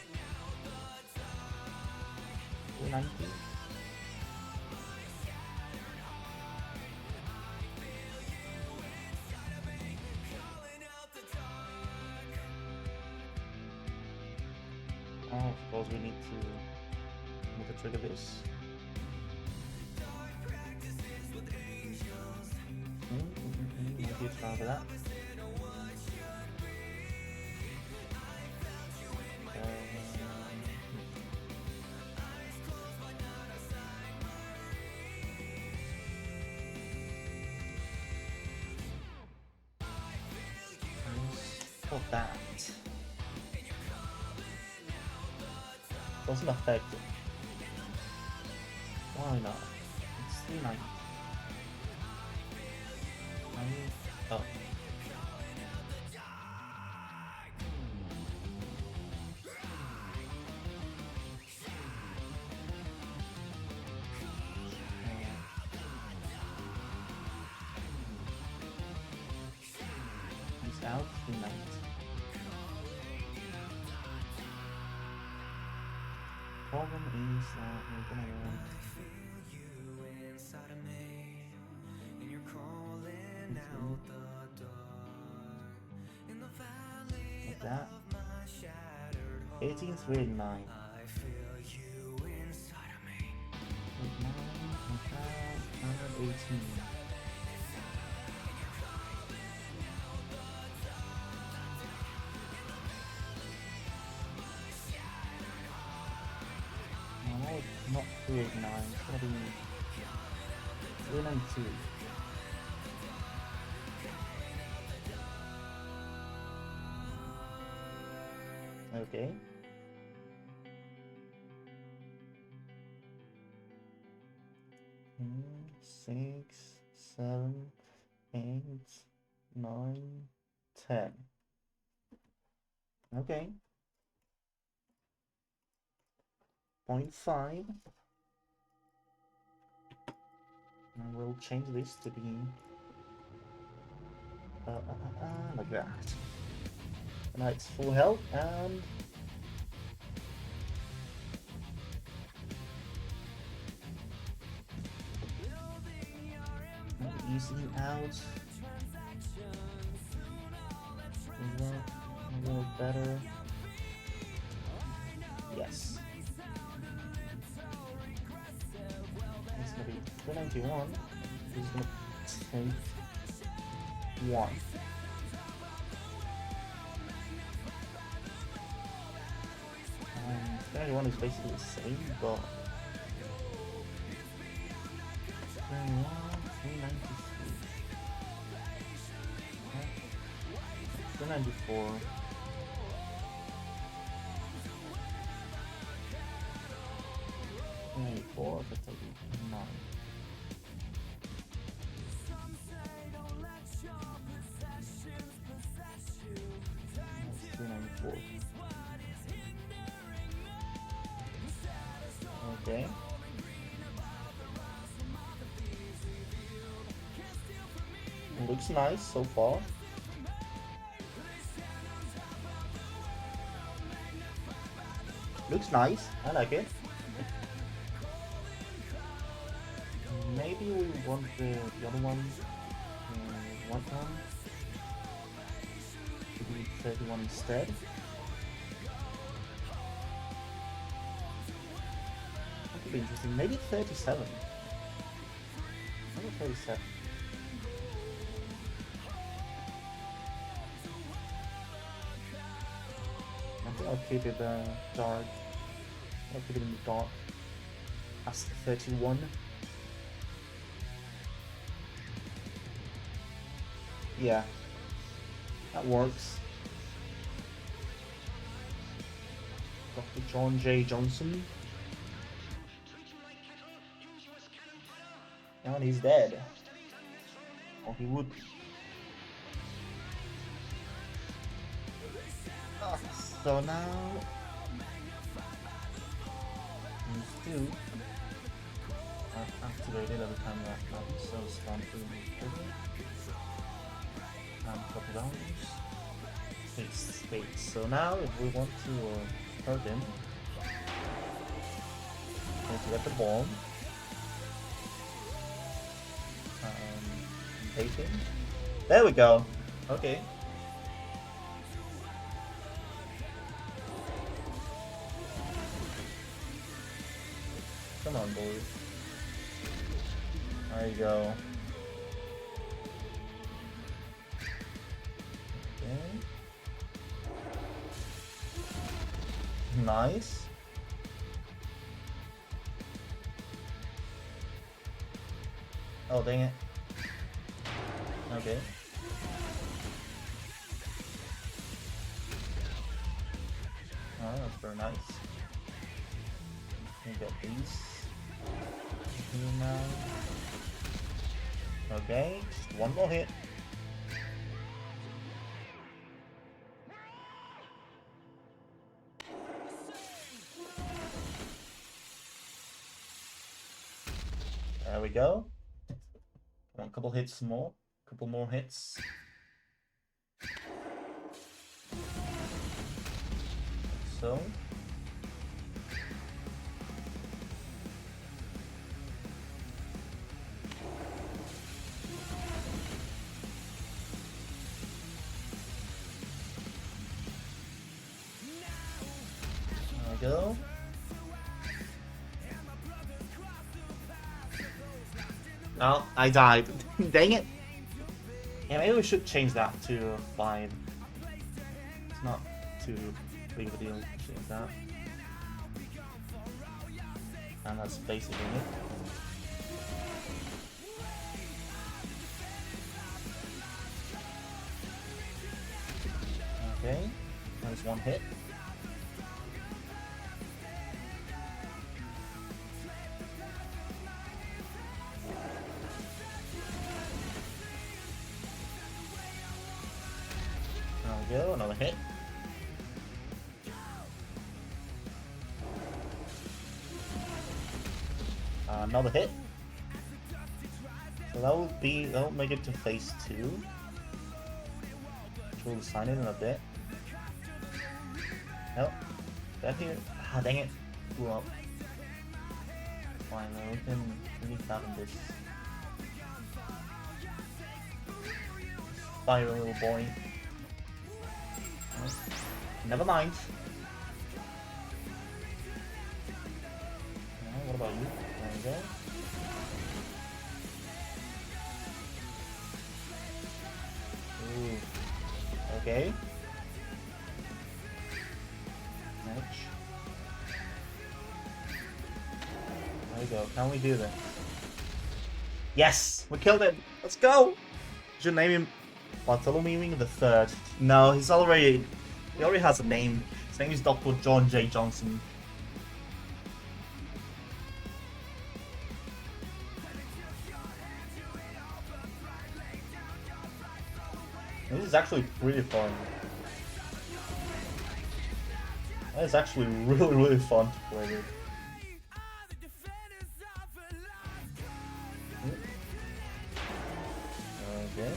390. Oh, of course we need to trigger this. Maybe try for that. For that doesn't affect it. Why not? 390. Oh. He's out 390. Problem is that we're gonna want like that. 18389. 118. No, not 389. It's gonna be 392. Okay. Mm, 6, 7, 8, 9, 10. Okay. 0.5. And we'll change this to be like that. And now it's full health and easing out. Is that a little better? Yes. It's gonna be 291. He's gonna take 1. And 31 is basically the same, but 31, 393. 294. 294, that's a 9. That's 394. Okay. It looks nice so far. Looks nice. I like it. Maybe we want the other one. One time. To be 31 instead. That could be interesting. Maybe 37. Maybe 37. I think I'll keep it dark. I'll keep it in the dark. As 31. Yeah, that works. Dr. John J. Johnson. And he's dead. Or he would be. So now these two are activated every time that happens. So stun through and copy down. Space. So now if we want to hurt him, we need to get the bomb. Hate him. There we go. Okay. Come on, boys. There you go. Okay. Nice. Oh, dang it. Okay. Oh, that's very nice. We get these here now. Okay, just one more hit. There we go. Come on, couple hits more. Couple more hits. So. There we go. Oh, I died. Dang it. Yeah, maybe we should change that to 5. It's not too big of a deal to change that. And that's basically it. Okay, there's one hit. There we go, another hit. Another hit. So that will make it to phase 2. Which we'll sign it in a bit. Nope. Back here. Ah, dang it. Blew up. Fine, then we can really fathom this. Fire, little boy. Never mind. What about you? There we go. Ooh. Okay. Ouch. There we go. Can we do this? Yes! We killed him! Let's go! Should name him Bartholomew the Third. No, he already has a name. His name is Dr. John J. Johnson. This is actually pretty fun. That is actually really fun to play with. Okay.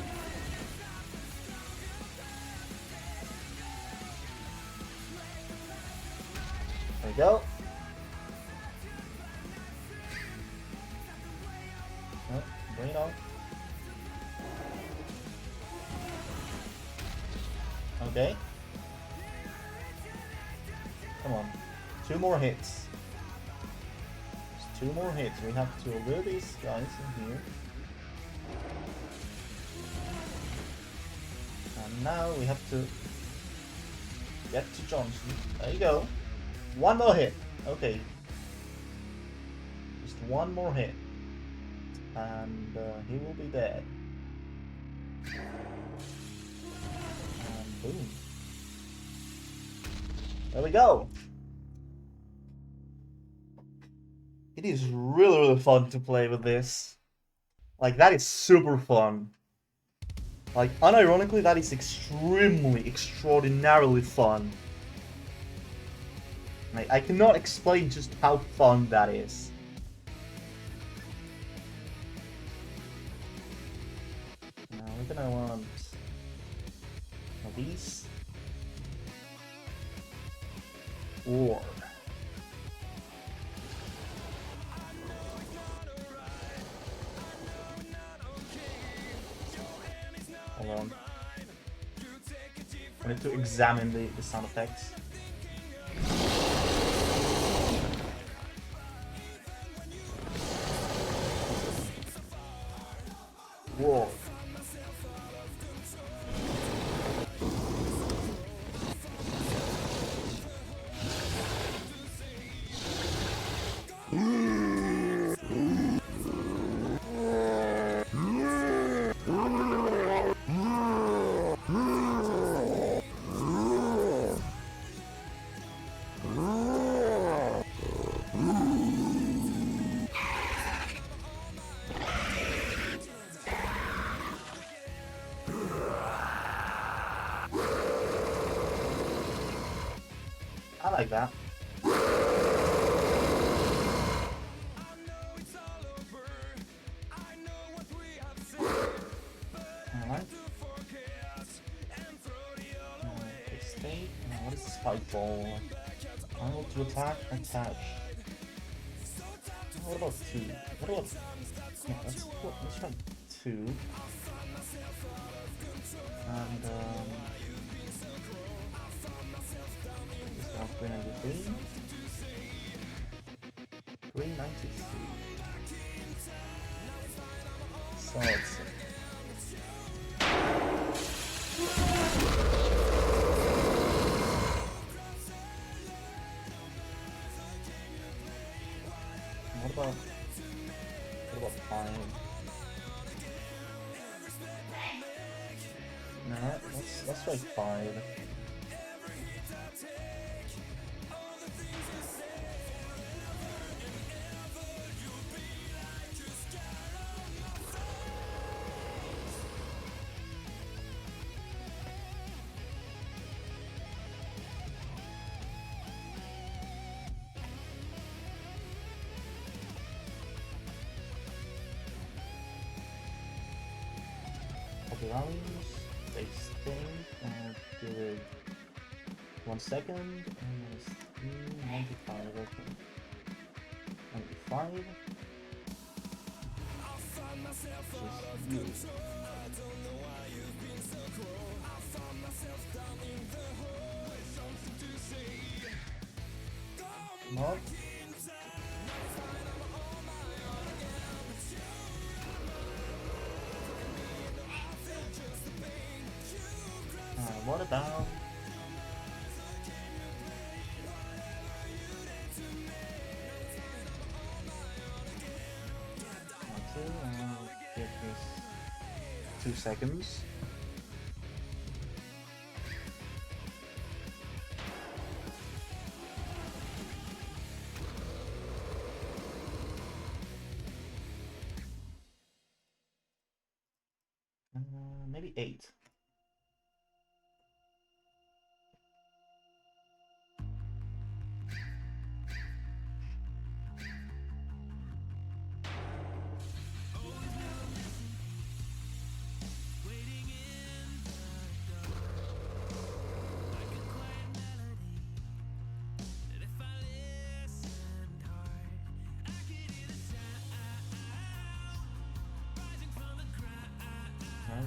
There we go. Oh, bring it on. Okay. Come on. 2 more hits. Just 2 more hits. We have to lure these guys in here. And now we have to get to Johnson. There you go. 1 more hit. Okay. Just 1 more hit. And he will be dead. And boom. There we go. It is really fun to play with this. Like, that is super fun. Like, unironically, that is extraordinarily fun. Like, I cannot explain just how fun that is. Now we're gonna want these. Or hold on. I need to examine the sound effects. Whoa. like that. Alright. Stay. What is the spike ball? Unable to attack, attach. What about 2? What about... Yeah, let's try 2. And, this one's 393. 393. So it's... What about 5? No, let's try 5. Rallies, they stay, and give it 1 second, and it's 395, okay. 95. Just you. Not. What about... Okay, I'll give this 2 seconds. Maybe 8.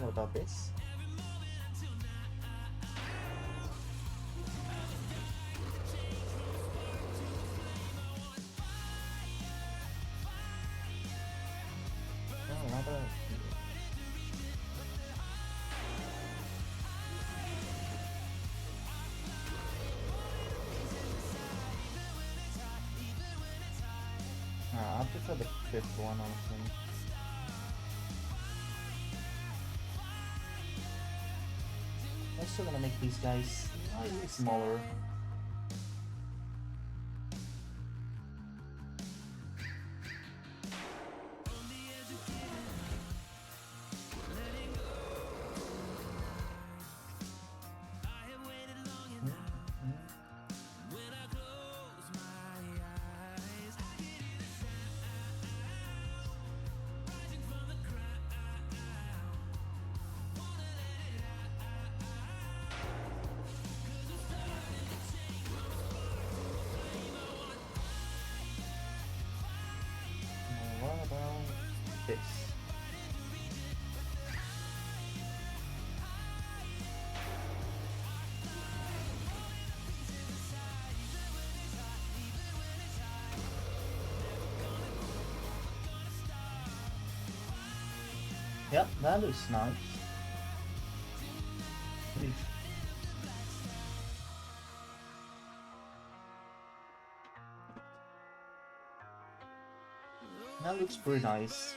What about this? Oh, rather... I prefer the 5th one, honestly. I'm still gonna make these guys slightly smaller. What about this? Yep, that looks nice. That looks pretty nice.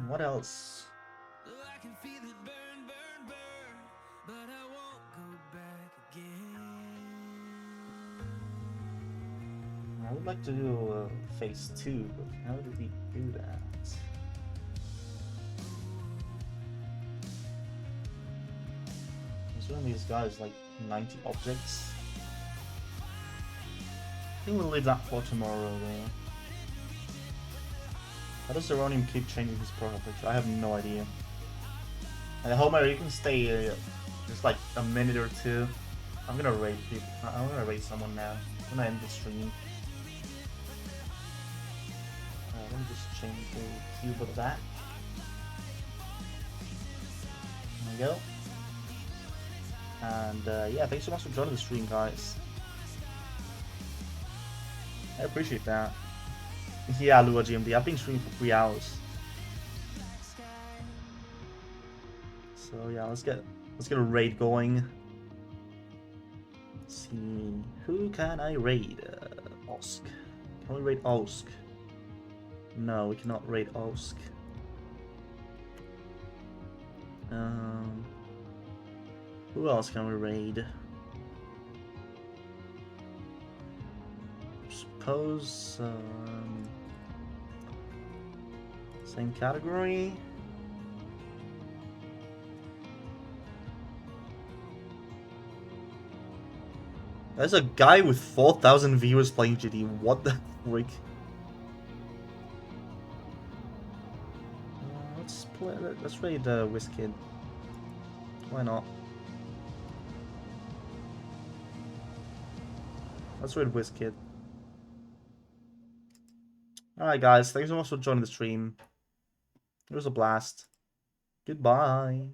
What else? I would like to do phase 2, but how do we do that? Considering these guys like 90 objects. I think we'll leave that for tomorrow though. How does Zeronium keep changing his profile picture? I have no idea. And Homer, you can stay just like a minute or two. I'm gonna raid people. I'm gonna raid someone now. I'm gonna end the stream. Let me just change the cube of that. There we go. And yeah, thanks so much for joining the stream, guys. I appreciate that. Yeah, Lua GMD. I've been streaming for 3 hours. So yeah, let's get a raid going. Let's see, who can I raid? Osk. Can we raid Osk? No, we cannot raid Osk. Who else can we raid? Suppose same category. There's a guy with 4,000 viewers playing GD. What the frick? Let's raid WizKid. Why not? Let's raid WizKid. Alright guys, thanks so much for joining the stream. It was a blast. Goodbye.